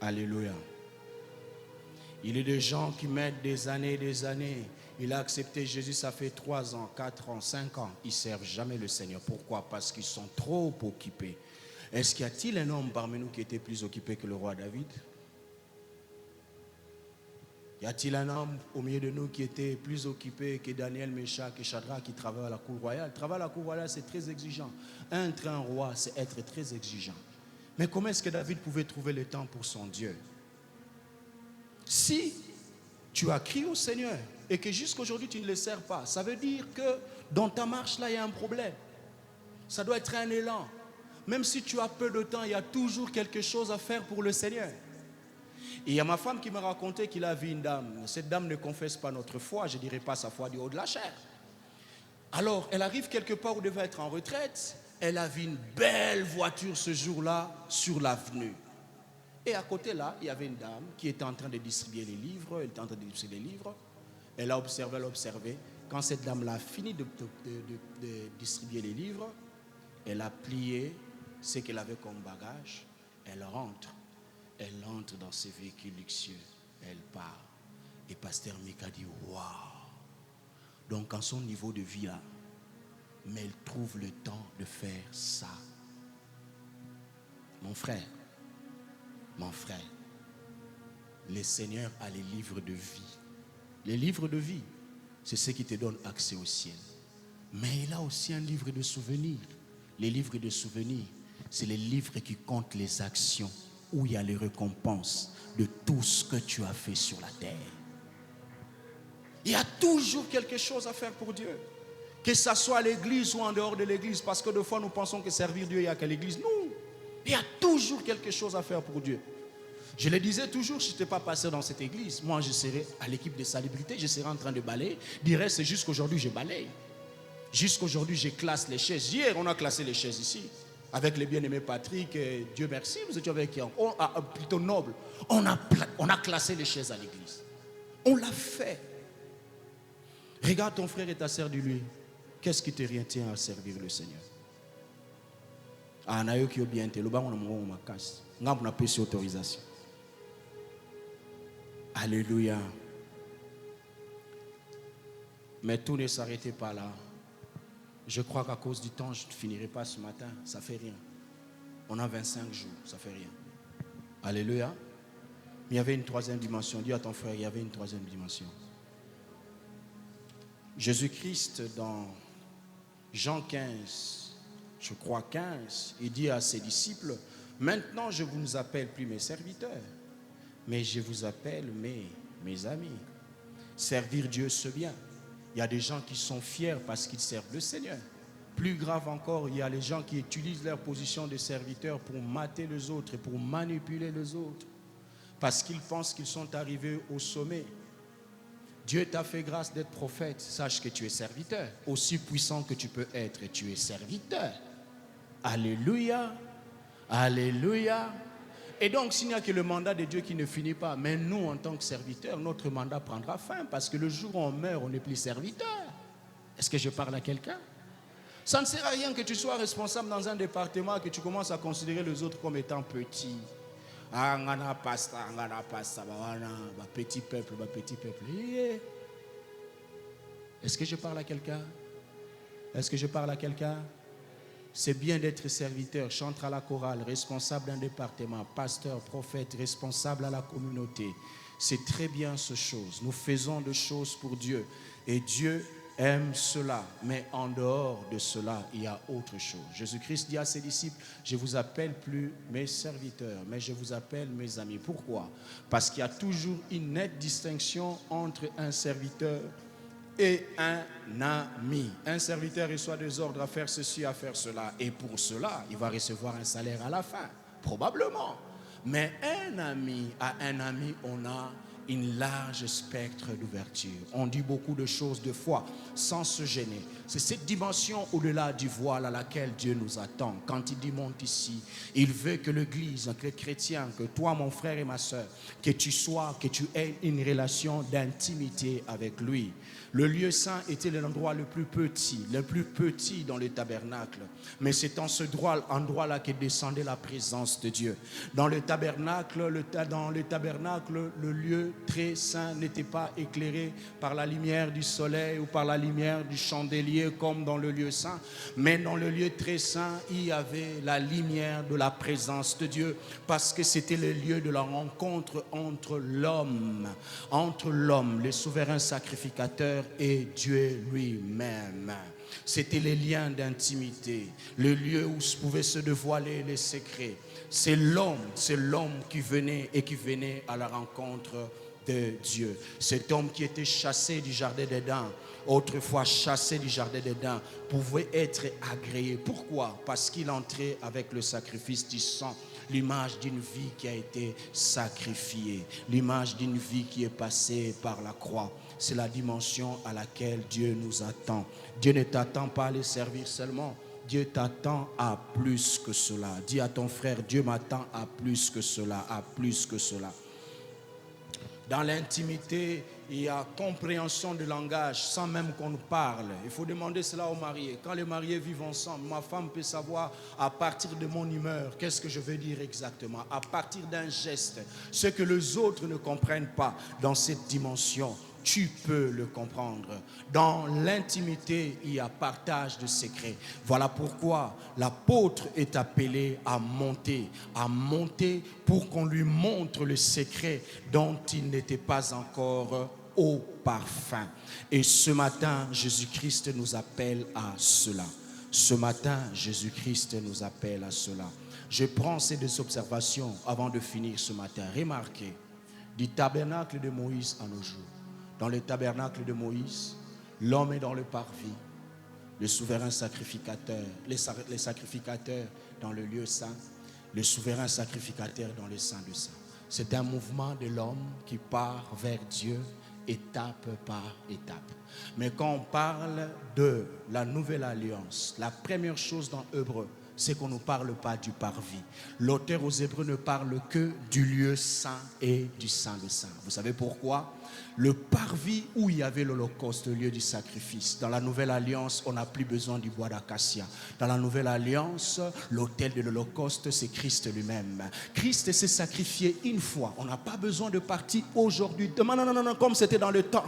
Alléluia. Il y a des gens qui mettent des années. Il a accepté Jésus, ça fait 3 ans, 4 ans, 5 ans. Ils ne servent jamais le Seigneur. Pourquoi? Parce qu'ils sont trop occupés. Est-ce qu'il y a-t-il un homme parmi nous qui était plus occupé que le roi David? Y a-t-il un homme au milieu de nous qui était plus occupé que Daniel, Meshach et Shadrach qui travaillent à la cour royale? Travailler à la cour royale, c'est très exigeant. Être un roi, c'est être très exigeant. Mais comment est-ce que David pouvait trouver le temps pour son Dieu? Si tu as crié au Seigneur et que jusqu'aujourd'hui tu ne le sers pas, ça veut dire que dans ta marche là, il y a un problème. Ça doit être un élan. Même si tu as peu de temps, il y a toujours quelque chose à faire pour le Seigneur. Et il y a ma femme qui m'a raconté qu'il a vu une dame. Cette dame ne confesse pas notre foi, je ne dirais pas sa foi du haut de la chair. Alors, elle arrive quelque part où elle devait être en retraite. Elle a vu une belle voiture ce jour-là sur l'avenue. Et à côté là, il y avait une dame qui était en train de distribuer les livres. Elle était en train de distribuer les livres. Elle a observé. Quand cette dame-là a fini de distribuer les livres, elle a plié ce qu'elle avait comme bagage. Elle entre dans ses véhicules luxueux. Elle part. Et pasteur Mika dit, waouh! Donc, en son niveau de vie là, mais elle trouve le temps de faire ça. Mon frère, le Seigneur a les livres de vie. Les livres de vie, c'est ce qui te donne accès au ciel. Mais il a aussi un livre de souvenirs. Les livres de souvenirs, c'est les livres qui comptent les actions, où il y a les récompenses de tout ce que tu as fait sur la terre. Il y a toujours quelque chose à faire pour Dieu. Que ce soit à l'église ou en dehors de l'église. Parce que des fois nous pensons que servir Dieu, il n'y a qu'à l'église. Non, il y a toujours quelque chose à faire pour Dieu. Je le disais toujours, je n'étais pas passé dans cette église. Moi, je serais à l'équipe de salubrité, je serais en train de balayer. Je dirais, c'est jusqu'aujourd'hui, je balaye. Jusqu'aujourd'hui, je classe les chaises. Hier, on a classé les chaises ici. Avec le bien-aimé Patrick, Dieu merci, nous étions avec qui? Plutôt noble. On a classé les chaises à l'église. On l'a fait. Regarde ton frère et ta sœur, dis-lui, qu'est-ce qui te retient à servir le Seigneur? Ah, nayo qui bien te, le bas on a mon macasse. On a pris cette autorisation. Alléluia. Mais tout ne s'arrêtait pas là. Je crois qu'à cause du temps, je ne finirai pas ce matin. Ça ne fait rien. On a 25 jours, ça ne fait rien. Alléluia. Mais il y avait une troisième dimension. Dis à ton frère, il y avait une troisième dimension. Jésus-Christ, dans Jean 15, je crois 15, il dit à ses disciples, maintenant je ne vous appelle plus mes serviteurs, mais je vous appelle mes amis. Servir Dieu, c'est bien. Il y a des gens qui sont fiers parce qu'ils servent le Seigneur. Plus grave encore, il y a les gens qui utilisent leur position de serviteur pour mater les autres et pour manipuler les autres. Parce qu'ils pensent qu'ils sont arrivés au sommet. Dieu t'a fait grâce d'être prophète. Sache que tu es serviteur. Aussi puissant que tu peux être, tu es serviteur. Alléluia. Alléluia. Et donc, s'il n'y a que le mandat de Dieu qui ne finit pas, mais nous, en tant que serviteurs, notre mandat prendra fin. Parce que le jour où on meurt, on n'est plus serviteur. Est-ce que je parle à quelqu'un? Ça ne sert à rien que tu sois responsable dans un département et que tu commences à considérer les autres comme étant petits. Ah, petit peuple. Est-ce que je parle à quelqu'un? Est-ce que je parle à quelqu'un? C'est bien d'être serviteur, chanteur à la chorale, responsable d'un département, pasteur, prophète, responsable à la communauté. C'est très bien ce chose. Nous faisons des choses pour Dieu. Et Dieu aime cela. Mais en dehors de cela, il y a autre chose. Jésus-Christ dit à ses disciples, je ne vous appelle plus mes serviteurs, mais je vous appelle mes amis. Pourquoi? Parce qu'il y a toujours une nette distinction entre un serviteur et un ami. Un serviteur reçoit des ordres à faire ceci, à faire cela. Et pour cela, il va recevoir un salaire à la fin. Probablement. Mais à un ami, on a une large spectre d'ouverture. On dit beaucoup de choses de foi sans se gêner. C'est cette dimension au-delà du voile à laquelle Dieu nous attend. Quand il dit monte ici, il veut que l'Église, que les chrétiens, que toi mon frère et ma soeur, que tu aies une relation d'intimité avec lui. Le lieu saint était l'endroit le plus petit dans le tabernacle. Mais c'est en ce endroit-là que descendait la présence de Dieu. Dans le tabernacle, le lieu très saint n'était pas éclairé par la lumière du soleil ou par la lumière du chandelier comme dans le lieu saint. Mais dans le lieu très saint, il y avait la lumière de la présence de Dieu, parce que c'était le lieu de la rencontre entre l'homme, le souverain sacrificateur et Dieu lui-même. C'était les liens d'intimité, le lieu où pouvaient se dévoiler les secrets. C'est l'homme qui venait à la rencontre de Dieu. Cet homme qui était chassé du jardin d'Éden, autrefois chassé du jardin d'Éden, pouvait être agréé. Pourquoi? Parce qu'il entrait avec le sacrifice du sang, l'image d'une vie qui a été sacrifiée, l'image d'une vie qui est passée par la croix. C'est la dimension à laquelle Dieu nous attend. Dieu ne t'attend pas à les servir seulement. Dieu t'attend à plus que cela. Dis à ton frère, Dieu m'attend à plus que cela, à plus que cela. Dans l'intimité, il y a compréhension du langage sans même qu'on parle. Il faut demander cela aux mariés. Quand les mariés vivent ensemble, ma femme peut savoir à partir de mon humeur, qu'est-ce que je veux dire exactement, à partir d'un geste, ce que les autres ne comprennent pas dans cette dimension. Tu peux le comprendre. Dans l'intimité, il y a partage de secrets. Voilà pourquoi l'apôtre est appelé à monter pour qu'on lui montre le secret dont il n'était pas encore au parfum. Et ce matin, Jésus-Christ nous appelle à cela. Ce matin, Jésus-Christ nous appelle à cela. Je prends ces deux observations avant de finir ce matin. Remarquez, du tabernacle de Moïse à nos jours. Dans le tabernacle de Moïse, l'homme est dans le parvis, le souverain sacrificateur, les sacrificateurs dans le lieu saint, le souverain sacrificateur dans le saint de saints. C'est un mouvement de l'homme qui part vers Dieu étape par étape. Mais quand on parle de la nouvelle alliance, la première chose dans Hébreu, c'est qu'on ne parle pas du parvis. L'auteur aux Hébreux ne parle que du lieu saint et du saint de saints. Vous savez pourquoi? Le parvis où il y avait l'holocauste, le lieu du sacrifice. Dans la nouvelle alliance, on n'a plus besoin du bois d'acacia. Dans la nouvelle alliance, l'autel de l'holocauste, c'est Christ lui-même. Christ s'est sacrifié une fois. On n'a pas besoin de partir aujourd'hui. Non, comme c'était dans le temps.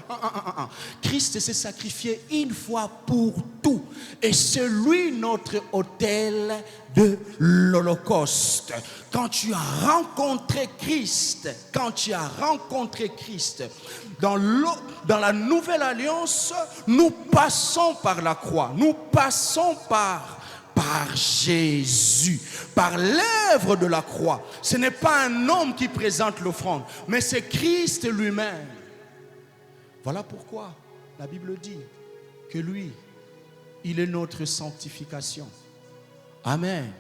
Christ s'est sacrifié une fois pour tout. Et c'est lui notre autel de l'holocauste. Quand tu as rencontré Christ, dans la nouvelle alliance, nous passons par la croix, nous passons par Jésus, par l'œuvre de la croix. Ce n'est pas un homme qui présente l'offrande, mais c'est Christ lui-même. Voilà pourquoi la Bible dit que lui, il est notre sanctification. Amen.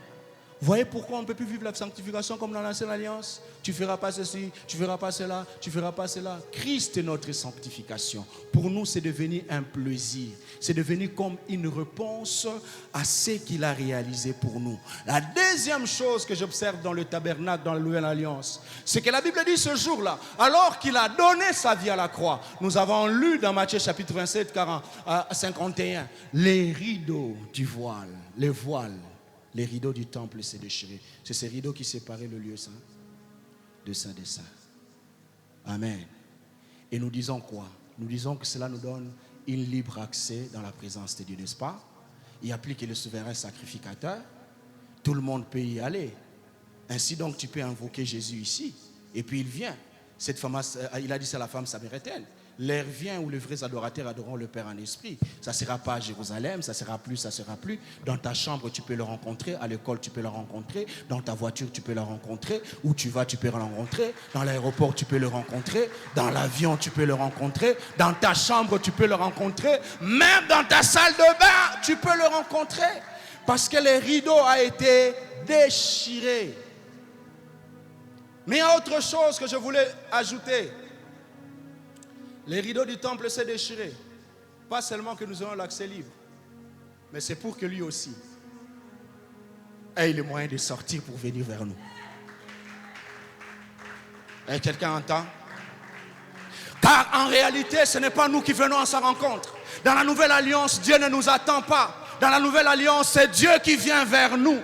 Vous voyez pourquoi on ne peut plus vivre la sanctification comme dans l'ancienne alliance? Tu ne feras pas ceci, tu ne feras pas cela, tu ne feras pas cela. Christ est notre sanctification. Pour nous, c'est devenu un plaisir. C'est devenu comme une réponse à ce qu'il a réalisé pour nous. La deuxième chose que j'observe dans le tabernacle, dans la nouvelle alliance, c'est que la Bible dit ce jour-là, alors qu'il a donné sa vie à la croix, nous avons lu dans Matthieu chapitre 27, 51, les rideaux du voile, les voiles. Les rideaux du temple s'est déchiré. C'est ces rideaux qui séparaient le lieu saint de saint des saints. Amen. Et nous disons quoi? Nous disons que cela nous donne un libre accès dans la présence de Dieu, n'est-ce pas? Il n'y a plus que le souverain sacrificateur. Tout le monde peut y aller. Ainsi donc, tu peux invoquer Jésus ici. Et puis il vient. Cette femme, il a dit ça à la femme samaritaine. L'heure vient où les vrais adorateurs adoreront le Père en esprit. Ça ne sera pas à Jérusalem, ça ne sera plus. Dans ta chambre, tu peux le rencontrer. À l'école, tu peux le rencontrer. Dans ta voiture, tu peux le rencontrer. Où tu vas, tu peux le rencontrer. Dans l'aéroport, tu peux le rencontrer. Dans l'avion, tu peux le rencontrer. Dans ta chambre, tu peux le rencontrer. Même dans ta salle de bain, tu peux le rencontrer. Parce que le rideau a été déchiré. Mais il y a autre chose que je voulais ajouter. Les rideaux du temple s'est déchiré. Pas seulement que nous ayons l'accès libre, mais c'est pour que lui aussi ait le moyen de sortir pour venir vers nous. Et quelqu'un entend? Car en réalité, ce n'est pas nous qui venons à sa rencontre. Dans la nouvelle alliance, Dieu ne nous attend pas. Dans la nouvelle alliance, c'est Dieu qui vient vers nous.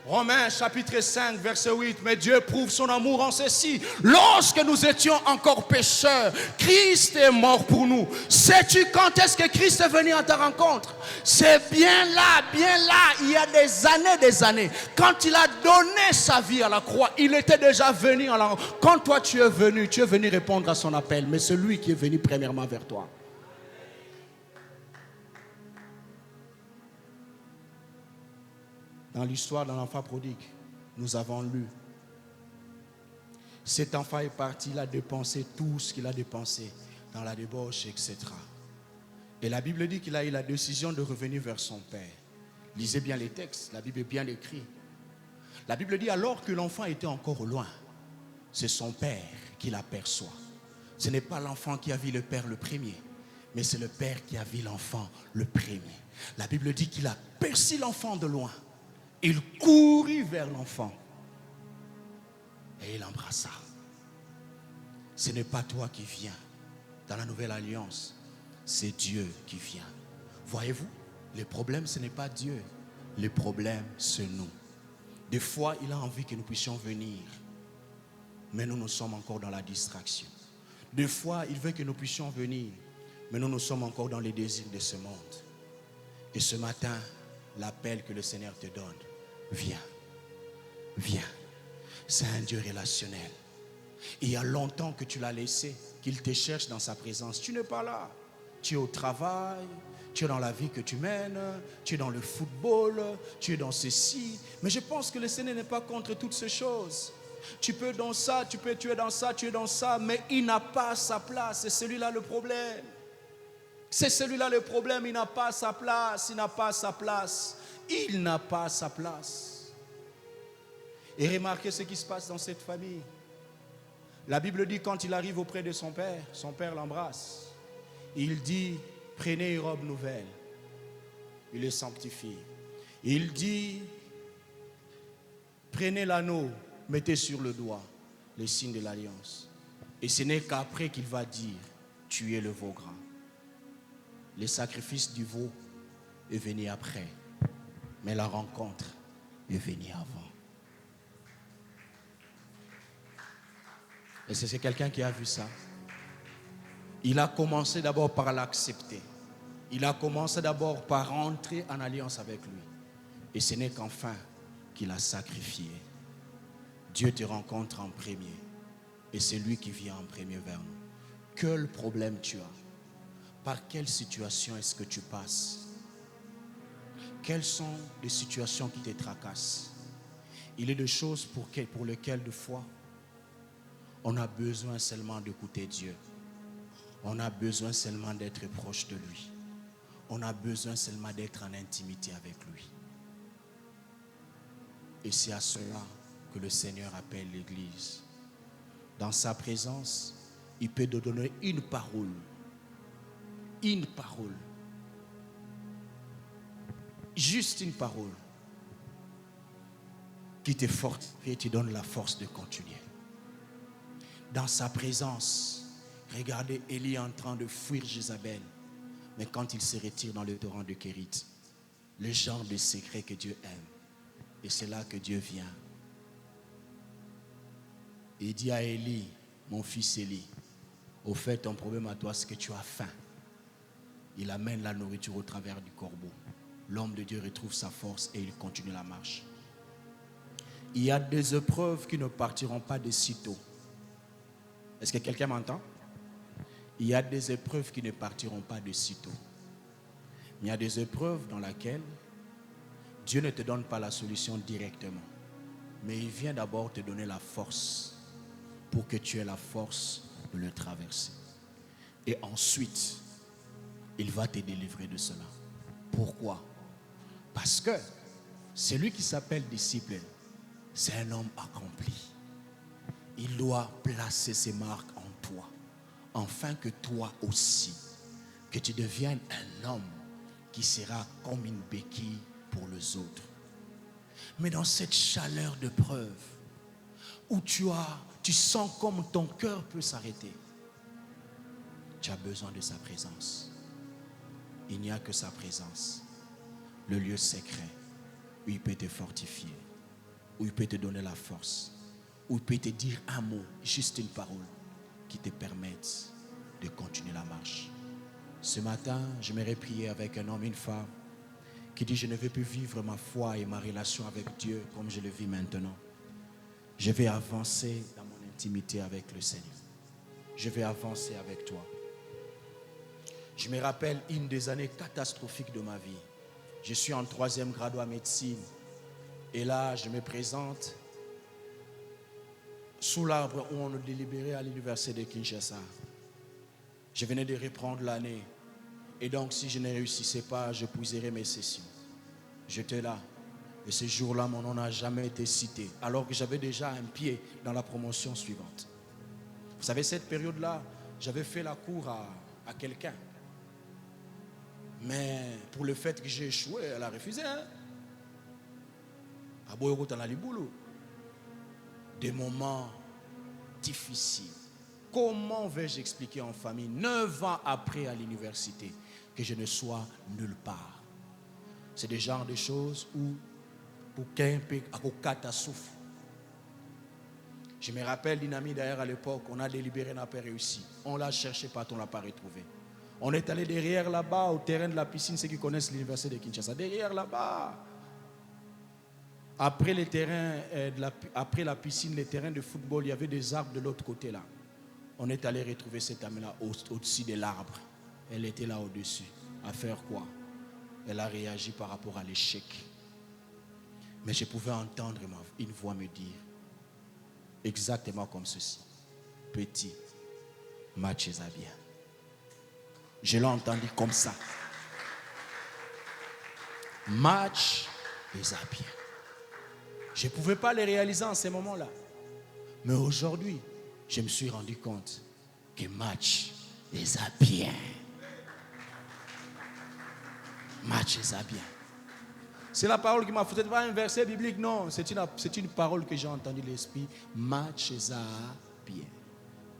Romains chapitre 5 verset 8. Mais Dieu prouve son amour en ceci: lorsque nous étions encore pécheurs, Christ est mort pour nous. Sais-tu quand est-ce que Christ est venu à ta rencontre? C'est bien là, il y a des années. Quand il a donné sa vie à la croix, il était déjà venu à la rencontre. Quand toi tu es venu répondre à son appel. Mais c'est lui qui est venu premièrement vers toi. Dans l'histoire de l'enfant prodigue, nous avons lu. Cet enfant est parti, il a dépensé tout ce qu'il a dépensé dans la débauche, etc. Et la Bible dit qu'il a eu la décision de revenir vers son père. Lisez bien les textes, la Bible est bien écrite. La Bible dit alors que l'enfant était encore loin, c'est son père qui l'aperçoit. Ce n'est pas l'enfant qui a vu le père le premier, mais c'est le père qui a vu l'enfant le premier. La Bible dit qu'il a aperçu l'enfant de loin. Il courut vers l'enfant et il l'embrassa. Ce n'est pas toi qui viens dans la nouvelle alliance, c'est Dieu qui vient. Voyez-vous, le problème ce n'est pas Dieu, le problème c'est nous. Des fois il a envie que nous puissions venir, mais nous sommes encore dans la distraction. Des fois il veut que nous puissions venir, mais nous sommes encore dans les désirs de ce monde. Et ce matin, l'appel que le Seigneur te donne: viens, viens. C'est un Dieu relationnel. Il y a longtemps que tu l'as laissé, qu'il te cherche dans sa présence. Tu n'es pas là. Tu es au travail, tu es dans la vie que tu mènes, tu es dans le football, tu es dans ceci. Mais je pense que le Seigneur n'est pas contre toutes ces choses. Tu peux dans ça, tu es dans ça, tu es dans ça, mais il n'a pas sa place. C'est celui-là le problème. C'est celui-là le problème, il n'a pas sa place, il n'a pas sa place. Il n'a pas sa place. Et remarquez ce qui se passe dans cette famille. La Bible dit quand il arrive auprès de son père l'embrasse. Il dit: prenez une robe nouvelle. Il le sanctifie. Il dit: prenez l'anneau, mettez sur le doigt le signe de l'alliance. Et ce n'est qu'après qu'il va dire: tuez le veau gras. Le sacrifice du veau est venu après, mais la rencontre est venue avant. Et c'est quelqu'un qui a vu ça. Il a commencé d'abord par l'accepter. Il a commencé d'abord par entrer en alliance avec lui. Et ce n'est qu'enfin qu'il a sacrifié. Dieu te rencontre en premier. Et c'est lui qui vient en premier vers nous. Quel problème tu as? Par quelle situation est-ce que tu passes? Quelles sont les situations qui te tracassent? Il est des choses pour lesquelles, de fois, on a besoin seulement d'écouter Dieu. On a besoin seulement d'être proche de lui. On a besoin seulement d'être en intimité avec lui. Et c'est à cela que le Seigneur appelle l'Église. Dans sa présence, il peut te donner une parole. Une parole. Juste une parole qui te fortifie et te donne la force de continuer. Dans sa présence, regardez Élie en train de fuir Jézabel. Mais quand il se retire dans le torrent de Kérit, le genre de secret que Dieu aime. Et c'est là que Dieu vient. Et il dit à Élie: mon fils Élie, au fait, ton problème à toi, c'est que tu as faim. Il amène la nourriture au travers du corbeau. L'homme de Dieu retrouve sa force et il continue la marche. Il y a des épreuves qui ne partiront pas de sitôt. Est-ce que quelqu'un m'entend? Il y a des épreuves qui ne partiront pas de sitôt. Il y a des épreuves dans lesquelles Dieu ne te donne pas la solution directement. Mais il vient d'abord te donner la force pour que tu aies la force de le traverser. Et ensuite, il va te délivrer de cela. Pourquoi? Parce que celui qui s'appelle disciple, c'est un homme accompli. il doit placer ses marques en toi, afin que toi aussi, que tu deviennes un homme qui sera comme une béquille pour les autres. Mais dans cette chaleur de preuve, où tu sens comme ton cœur peut s'arrêter, tu as besoin de sa présence. Il n'y a que sa présence, le lieu secret, où il peut te fortifier, où il peut te donner la force, où il peut te dire un mot, juste une parole, qui te permette de continuer la marche. Ce matin, j'aimerais prier avec un homme, une femme, qui dit: je ne veux plus vivre ma foi et ma relation avec Dieu comme je le vis maintenant. Je vais avancer dans mon intimité avec le Seigneur. Je vais avancer avec toi. Je me rappelle une des années catastrophiques de ma vie. Je suis en 3e grado à médecine. Et là, je me présente sous l'arbre où on nous délibérait à l'université de Kinshasa. Je venais de reprendre l'année. Et donc, si je ne réussissais pas, je pousserais mes sessions. J'étais là. Et ce jour-là, mon nom n'a jamais été cité, alors que j'avais déjà un pied dans la promotion suivante. Vous savez, cette période-là, j'avais fait la cour à quelqu'un. Mais pour le fait que j'ai échoué, elle a refusé. Des moments difficiles. Comment vais-je expliquer en famille, 9 ans après à l'université, que je ne sois nulle part? C'est des genres de choses où, pour qu'un peu à catastrophe. Je me rappelle d'une amie d'ailleurs à l'époque, on a délibéré, on n'a pas réussi. On l'a cherché partout, on ne l'a pas retrouvé. On est allé derrière là-bas, au terrain de la piscine, ceux qui connaissent l'université de Kinshasa. Derrière là-bas. Après les terrains, après la piscine, les terrains de football, il y avait des arbres de l'autre côté là. On est allé retrouver cette amie-là au-dessus de l'arbre. Elle était là au-dessus. À faire quoi? Elle a réagi par rapport à l'échec. Mais je pouvais entendre une voix me dire exactement comme ceci: petit, match est bien. Je l'ai entendu comme ça. Match est bien. Je ne pouvais pas les réaliser en ces moments-là. Mais aujourd'hui, je me suis rendu compte que match est bien. Match est bien. C'est la parole qui m'a fait. Ce n'est pas un verset biblique, non. C'est une parole que j'ai entendue de l'esprit. Match est bien.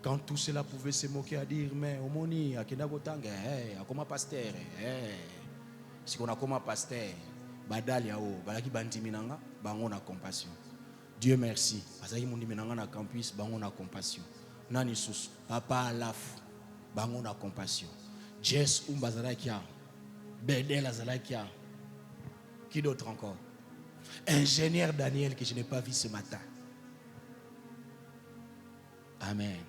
Quand tout cela pouvait se moquer à dire, mais omoni, akenda gotanga, akoma pasteur, si on a comme pasteur, badali yao, balaki bandiminanga, bango na compassion. Dieu merci. Azaki mundiminanga na campus, bango na compassion. Nani sus, papa alaf, bango na compassion. Jess umbazalakia, Bedel azalakia. Qui d'autre encore? Ingénieur Daniel que je n'ai pas vu ce matin. Amen.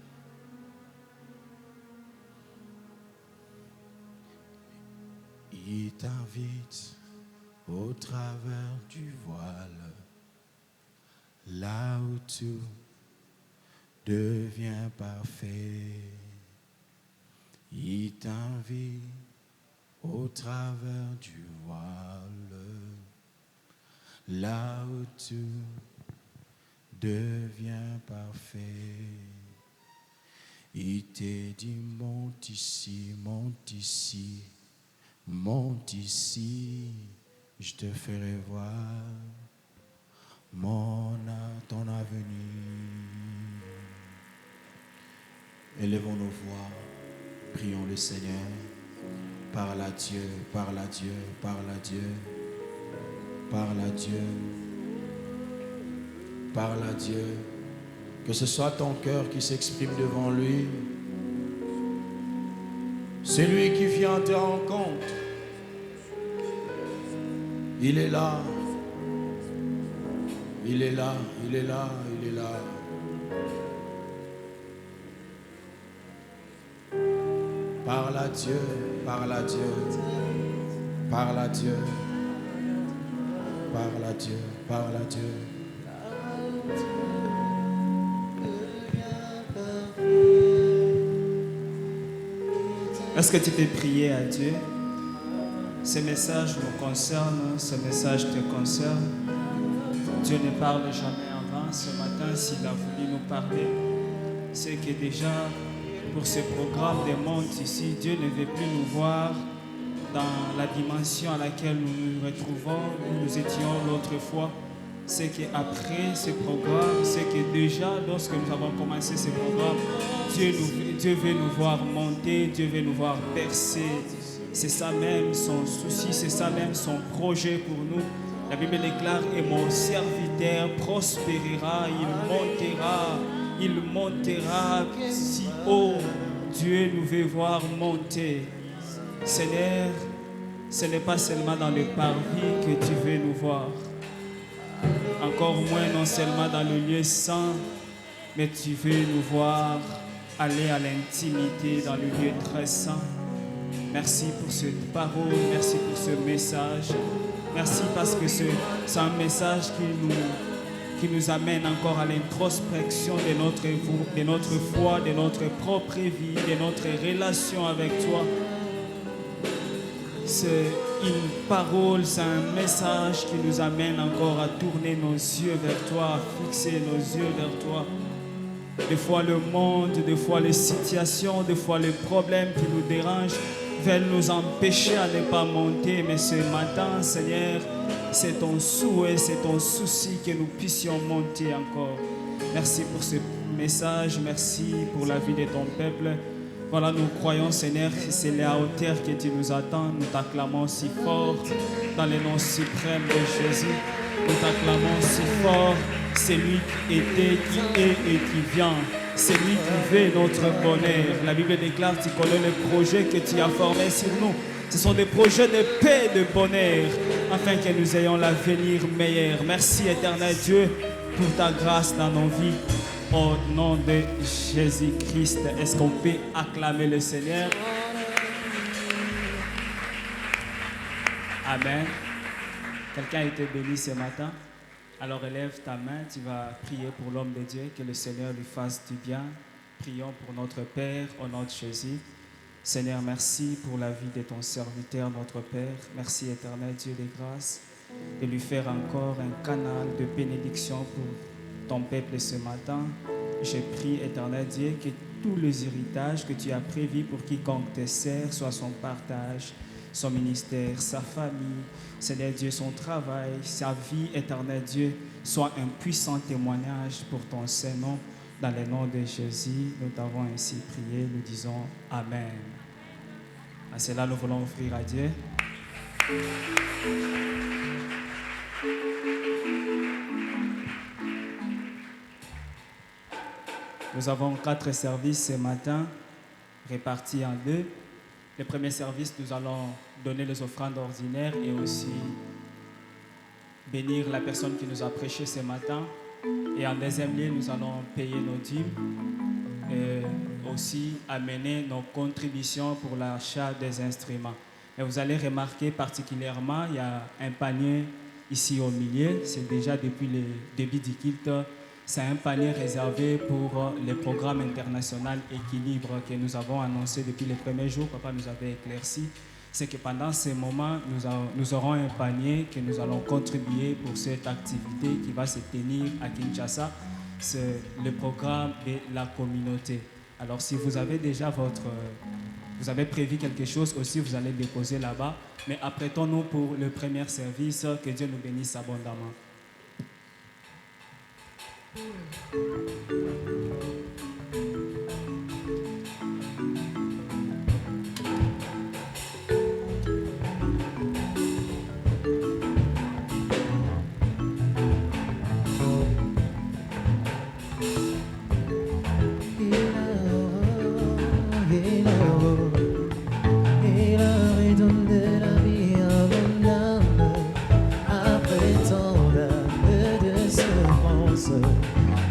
Il t'invite au travers du voile, là où tout devient parfait. Il t'invite au travers du voile, là où tout devient parfait. Il te dit: monte ici, monte ici. Monte ici, je te ferai voir ton avenir. Élevons nos voix, prions le Seigneur. Parle à Dieu, parle à Dieu, parle à Dieu, parle à Dieu, parle à Dieu. Que ce soit ton cœur qui s'exprime devant lui. C'est lui qui vient te rencontre. Il est là. Il est là, il est là, il est là. Parle à Dieu, parle à Dieu, parle à Dieu, parle à Dieu, parle à Dieu. Est-ce que tu peux prier à Dieu? Ce message nous concerne, ce message te concerne. Dieu ne parle jamais en vain. Ce matin, s'il a voulu nous parler, c'est que déjà, pour ce programme des mondes ici, Dieu ne veut plus nous voir dans la dimension à laquelle nous nous retrouvons, où nous étions l'autre fois. C'est qu'après ce programme, c'est que déjà, lorsque nous avons commencé ce programme, Dieu veut nous voir monter, Dieu veut nous voir percer. C'est ça même son souci, c'est ça même son projet pour nous. La Bible déclare, et mon serviteur prospérera, il montera si haut. Dieu nous veut voir monter. Seigneur, ce n'est pas seulement dans le parvis que tu veux nous voir. Encore moins non seulement dans le lieu saint, mais tu veux nous voir aller à l'intimité dans le lieu très saint. Merci pour cette parole, merci pour ce message. Merci parce que c'est un message qui nous amène encore à l'introspection de notre foi, de notre propre vie, de notre relation avec toi. C'est une parole, c'est un message qui nous amène encore à tourner nos yeux vers toi, à fixer nos yeux vers toi. Des fois le monde, des fois les situations, des fois les problèmes qui nous dérangent veulent nous empêcher à ne pas monter. Mais ce matin, Seigneur, c'est ton souhait, c'est ton souci que nous puissions monter encore. Merci pour ce message, merci pour la vie de ton peuple. Voilà, nous croyons, Seigneur, que c'est la hauteur que tu nous attends. Nous t'acclamons si fort dans le nom suprême de Jésus. Nous t'acclamons si fort. C'est lui qui était, qui est et qui vient. C'est lui qui veut notre bonheur. La Bible déclare, tu connais les projets que tu as formés sur nous. Ce sont des projets de paix et de bonheur, afin que nous ayons l'avenir meilleur. Merci, éternel Dieu, pour ta grâce dans nos vies. Au nom de Jésus-Christ, est-ce qu'on peut acclamer le Seigneur? Amen. Quelqu'un a été béni ce matin? Alors élève ta main, tu vas prier pour l'homme de Dieu, que le Seigneur lui fasse du bien. Prions pour notre Père, au nom de Jésus. Seigneur, merci pour la vie de ton serviteur, notre Père. Merci, éternel Dieu de grâce, de lui faire encore un canal de bénédiction pour ton peuple ce matin. Je prie, éternel Dieu, que tous les héritages que tu as prévus pour quiconque te sert soient son partage, son ministère, sa famille, Seigneur Dieu, son travail, sa vie, éternel Dieu, soit un puissant témoignage pour ton Saint-Nom. Dans le nom de Jésus, nous t'avons ainsi prié, nous disons Amen. À cela, nous voulons offrir à Dieu. Nous avons 4 services ce matin, répartis en 2. Le premier service, nous allons donner les offrandes ordinaires et aussi bénir la personne qui nous a prêché ce matin. Et en deuxième lieu, nous allons payer nos dîmes et aussi amener nos contributions pour l'achat des instruments. Et vous allez remarquer particulièrement, il y a un panier ici au milieu. C'est déjà depuis le début du culte. C'est un panier réservé pour le programme international Équilibre que nous avons annoncé depuis les premiers jours. Papa nous avait éclairci. C'est que pendant ces moments, nous aurons un panier que nous allons contribuer pour cette activité qui va se tenir à Kinshasa. C'est le programme de la communauté. Alors si vous avez déjà vous avez prévu quelque chose aussi, vous allez déposer là-bas. Mais apprêtons-nous pour le premier service. Que Dieu nous bénisse abondamment.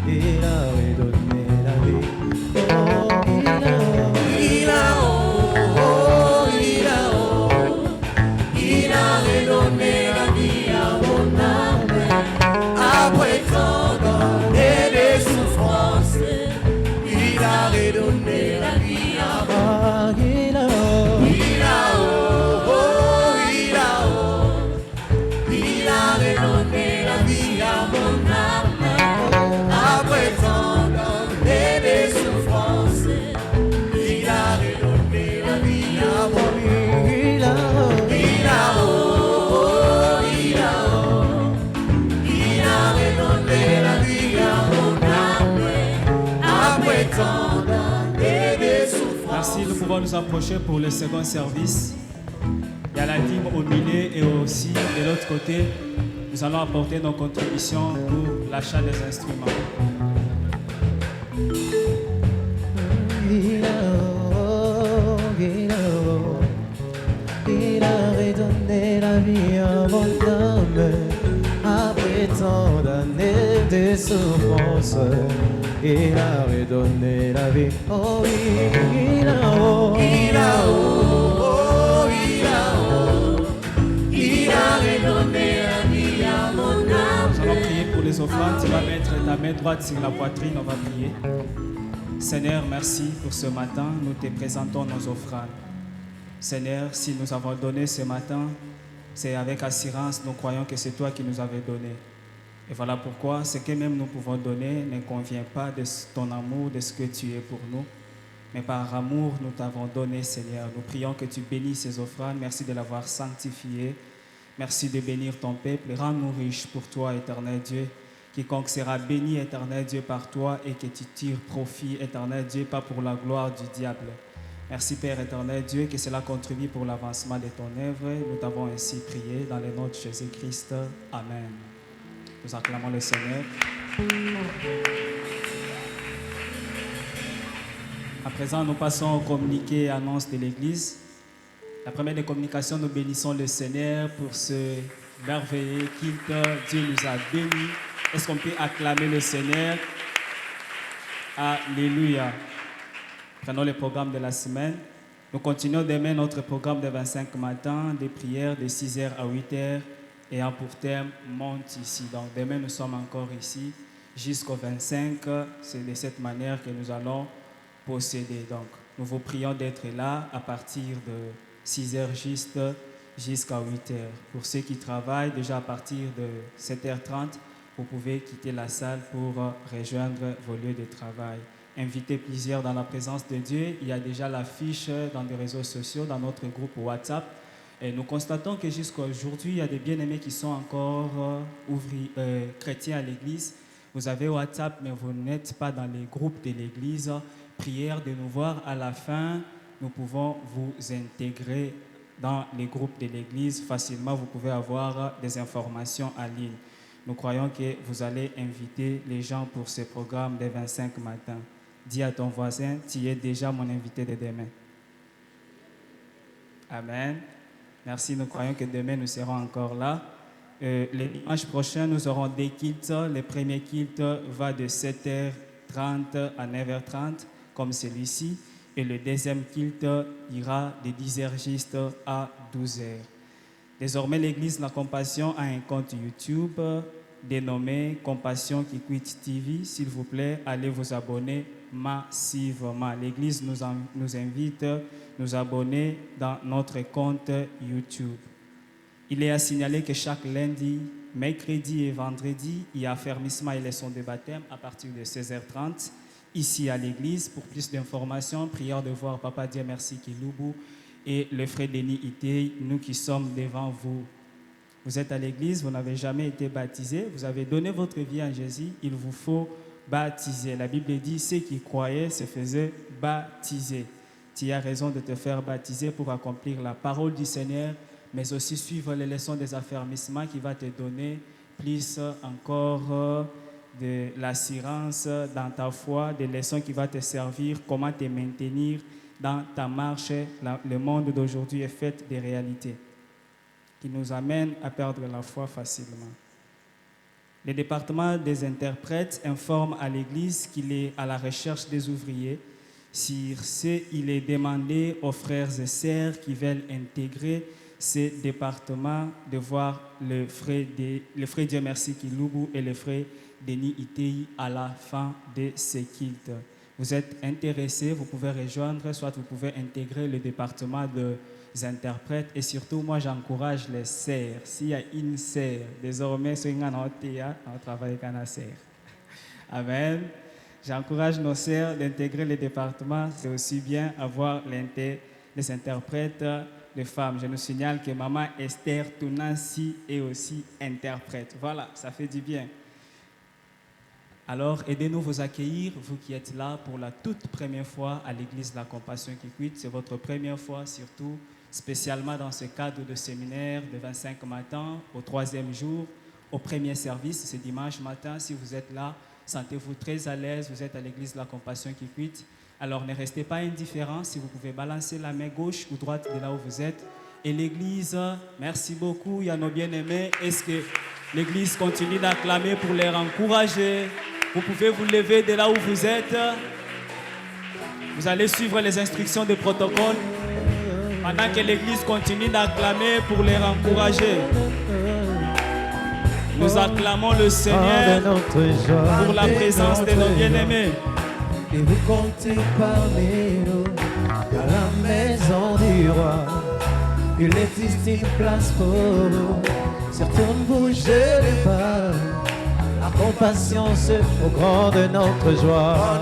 Il a pouvons nous approcher pour le second service. Il y a la dîme au milieu et aussi de l'autre côté, nous allons apporter nos contributions pour l'achat des instruments. Il a redonné la vie à mon âme après tant d'années de souffrance. Il a redonné la vie. Oh oui, il a redonné la vie à mon âme. Nous allons prier pour les offrandes. Tu vas mettre ta main droite sur la poitrine, on va prier. Seigneur, merci pour ce matin. Nous te présentons nos offrandes. Seigneur, si nous avons donné ce matin, c'est avec assurance, nous croyons que c'est toi qui nous avais donné. Et voilà pourquoi ce que même nous pouvons donner ne convient pas de ton amour, de ce que tu es pour nous. Mais par amour, nous t'avons donné, Seigneur. Nous prions que tu bénisses ces offrandes. Merci de l'avoir sanctifié. Merci de bénir ton peuple. Rends-nous riches pour toi, éternel Dieu. Quiconque sera béni, éternel Dieu, par toi et que tu tires profit, éternel Dieu, pas pour la gloire du diable. Merci Père éternel Dieu, que cela contribue pour l'avancement de ton œuvre. Nous t'avons ainsi prié dans le nom de Jésus-Christ. Amen. Nous acclamons le Seigneur. À présent, nous passons au communiqué et annonce de l'Église. La première des communications, nous bénissons le Seigneur pour ce merveilleux culte. Dieu nous a bénis. Est-ce qu'on peut acclamer le Seigneur? Alléluia. Prenons le programme de la semaine. Nous continuons demain notre programme de 25 matins, des prières de 6h à 8h, ayant pour thème « Monte ici ». Donc demain, nous sommes encore ici jusqu'au 25. C'est de cette manière que nous allons procéder. Donc, nous vous prions d'être là à partir de 6h juste jusqu'à 8h. Pour ceux qui travaillent, déjà à partir de 7h30, vous pouvez quitter la salle pour rejoindre vos lieux de travail. Invitez plusieurs dans la présence de Dieu. Il y a déjà l'affiche dans les réseaux sociaux, dans notre groupe WhatsApp. Et nous constatons que jusqu'à aujourd'hui, il y a des bien-aimés qui sont encore chrétiens à l'église. Vous avez WhatsApp, mais vous n'êtes pas dans les groupes de l'église. Prière de nous voir à la fin. Nous pouvons vous intégrer dans les groupes de l'église. Facilement, vous pouvez avoir des informations en ligne. Nous croyons que vous allez inviter les gens pour ce programme des 25 matins. Dis à ton voisin, tu es déjà mon invité de demain. Amen. Merci, nous croyons que demain nous serons encore là. Le dimanche prochain, nous aurons des cultes. Le premier culte va de 7h30 à 9h30, comme celui-ci. Et le deuxième culte ira de 10h juste à 12h. Désormais, l'Église La Compassion a un compte YouTube dénommé Compassion qui quitte TV. S'il vous plaît, allez vous abonner massivement. L'Église nous invite à nous abonner dans notre compte YouTube. Il est à signaler que chaque lundi, mercredi et vendredi, il y a affermissement et leçon de baptême à partir de 16h30 ici à l'Église. Pour plus d'informations, prière de voir Papa Dieu merci Kiloubou et le frère Denis Itei, nous qui sommes devant vous. Vous êtes à l'église, vous n'avez jamais été baptisé, vous avez donné votre vie à Jésus, il vous faut baptiser. La Bible dit, ceux qui croyaient se faisaient baptiser. Tu as raison de te faire baptiser pour accomplir la parole du Seigneur, mais aussi suivre les leçons des affermissements qui va te donner plus encore de l'assurance dans ta foi, des leçons qui vont te servir, comment te maintenir dans ta marche. Le monde d'aujourd'hui est fait de réalités qui nous amènent à perdre la foi facilement. Le département des interprètes informe à l'Église qu'il est à la recherche des ouvriers. Sur ce, il est demandé aux frères et sœurs qui veulent intégrer ce département de voir le frère Dieu merci Kiloubou et le frère Denis Itei à la fin de ce culte. Vous êtes intéressés, vous pouvez rejoindre, soit vous pouvez intégrer le département des interprètes. Et surtout, moi, j'encourage les sœurs. S'il y a une sœur, désormais, on travaille avec une sœur. Amen. J'encourage nos sœurs d'intégrer le département. C'est aussi bien avoir les interprètes de femmes. Je nous signale que maman Esther Tounansi est aussi interprète. Voilà, ça fait du bien. Alors, aidez-nous vous accueillir, vous qui êtes là pour la toute première fois à l'église de la Compassion qui cuite. C'est votre première fois, surtout, spécialement dans ce cadre de séminaire de 25 matin, au 3e jour, au premier service, c'est dimanche matin. Si vous êtes là, sentez-vous très à l'aise, vous êtes à l'église de la Compassion qui cuite. Alors, ne restez pas indifférents, si vous pouvez balancer la main gauche ou droite de là où vous êtes. Et l'église, merci beaucoup, il y a nos bien-aimés. Est-ce que l'église continue d'acclamer pour les encourager? Vous pouvez vous lever de là où vous êtes. Vous allez suivre les instructions de protocole pendant que l'église continue d'acclamer pour les encourager. Nous acclamons le Seigneur pour la présence de nos bien-aimés. Et vous comptez parmi nous à la maison du roi. Il existe une place pour nous. Surtout ne bougez pas. La compassion, c'est au grand de notre joie.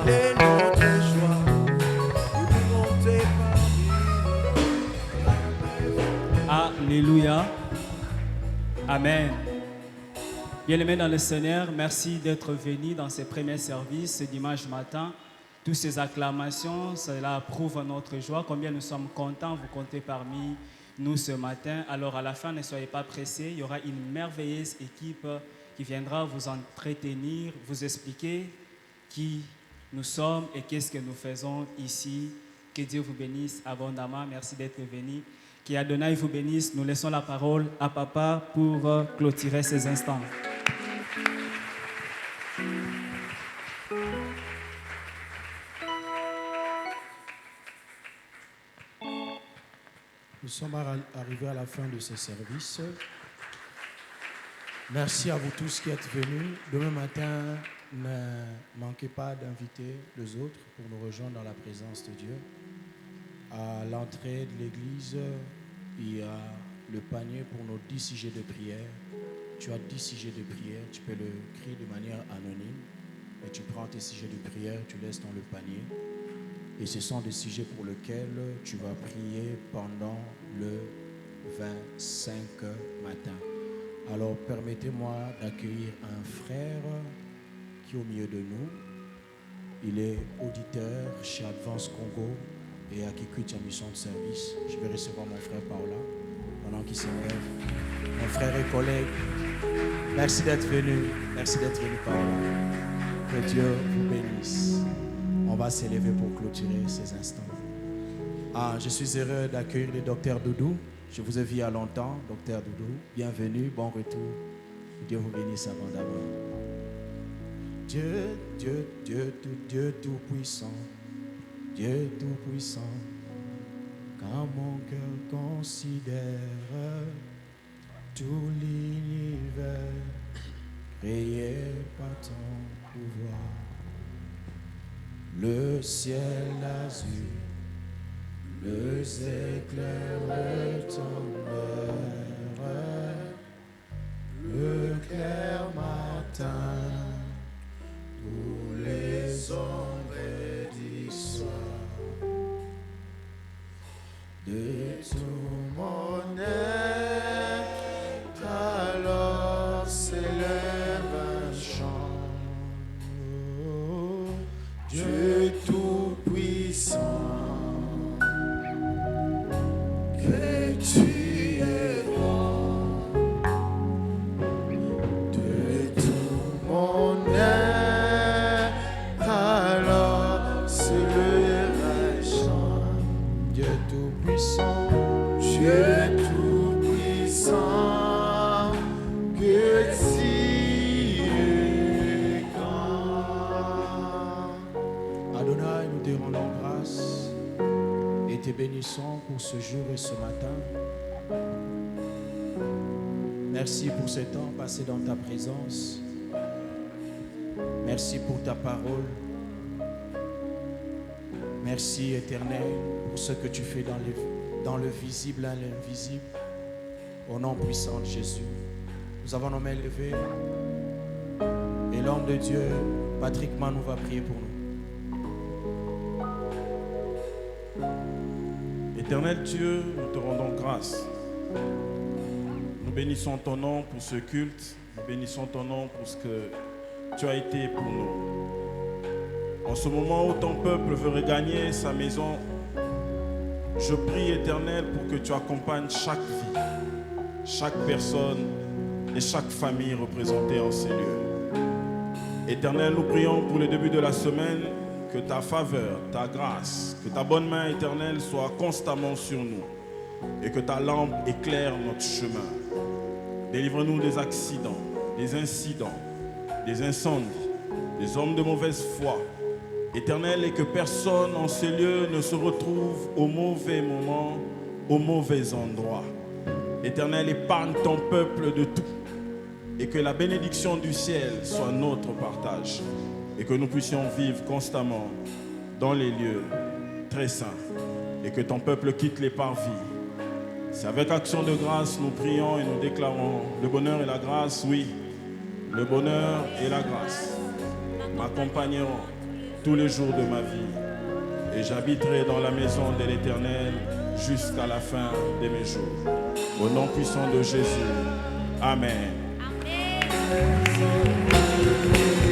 Alléluia. Amen. Bien-aimés dans le Seigneur, merci d'être venus dans ces premiers services ce dimanche matin. Toutes ces acclamations, cela prouve notre joie. Combien nous sommes contents, vous comptez parmi nous ce matin. Alors à la fin, ne soyez pas pressés. Il y aura une merveilleuse équipe qui viendra vous entretenir, vous expliquer qui nous sommes et qu'est-ce que nous faisons ici. Que Dieu vous bénisse abondamment. Merci d'être venus. Qu'Adonai vous bénisse. Nous laissons la parole à Papa pour clôturer ces instants. Nous sommes arrivés à la fin de ce service. Merci à vous tous qui êtes venus. Demain matin, ne manquez pas d'inviter les autres pour nous rejoindre dans la présence de Dieu. À l'entrée de l'église, il y a le panier pour nos 10 sujets de prière. Tu as 10 sujets de prière, tu peux le crier de manière anonyme. Et tu prends tes sujets de prière, tu laisses dans le panier. Et ce sont des sujets pour lesquels tu vas prier pendant le 25 matin. Alors permettez-moi d'accueillir un frère qui est au milieu de nous. Il est auditeur chez Advance Congo et à Kikwit en mission de service. Je vais recevoir mon frère par là pendant qu'il s'élève. Mon frère et collègue, merci d'être venu. Merci d'être venu par là. Que Dieu vous bénisse. On va s'élever pour clôturer ces instants. Je suis heureux d'accueillir le docteur Doudou. Je vous ai vu il y a longtemps, docteur Doudou. Bienvenue, bon retour. Dieu vous bénisse abondamment. Dieu tout-puissant, Dieu tout-puissant, quand mon cœur considère tout l'univers créé par ton pouvoir. Le ciel azur, les éclairs tombèrent, le clair matin, tous les ombres d'histoire. De tout mon être, alors s'élève un chant. Dieu tout-puissant, que tu es bon, de tout mon être, alors s'élève un chant. Dieu tout-puissant, Dieu tout-puissant, que tu es grand. Adonai, nous te rendons grâce et te bénissons pour ce jour et ce matin. Merci pour ce temps passé dans ta présence. Merci pour ta parole. Merci, Éternel, pour ce que tu fais dans le visible et l'invisible. Au nom puissant de Jésus, nous avons nos mains levées. Et l'homme de Dieu, Patrick Manou, va prier pour nous. Éternel Dieu, nous te rendons grâce. Nous bénissons ton nom pour ce culte. Nous bénissons ton nom pour ce que tu as été pour nous. En ce moment où ton peuple veut regagner sa maison, je prie, Éternel, pour que tu accompagnes chaque vie, chaque personne et chaque famille représentée en ces lieux. Éternel, nous prions pour le début de la semaine, que ta faveur, ta grâce, que ta bonne main éternelle soit constamment sur nous et que ta lampe éclaire notre chemin. Délivre-nous des accidents, des incidents, des incendies, des hommes de mauvaise foi, Éternel, et que personne en ces lieux ne se retrouve au mauvais moment, au mauvais endroit. Éternel, épargne ton peuple de tout et que la bénédiction du ciel soit notre partage et que nous puissions vivre constamment dans les lieux très saints et que ton peuple quitte les parvis. C'est avec action de grâce nous prions et nous déclarons le bonheur et la grâce, oui, le bonheur et la grâce m'accompagneront tous les jours de ma vie et j'habiterai dans la maison de l'Éternel jusqu'à la fin de mes jours. Au nom puissant de Jésus. Amen. Amen.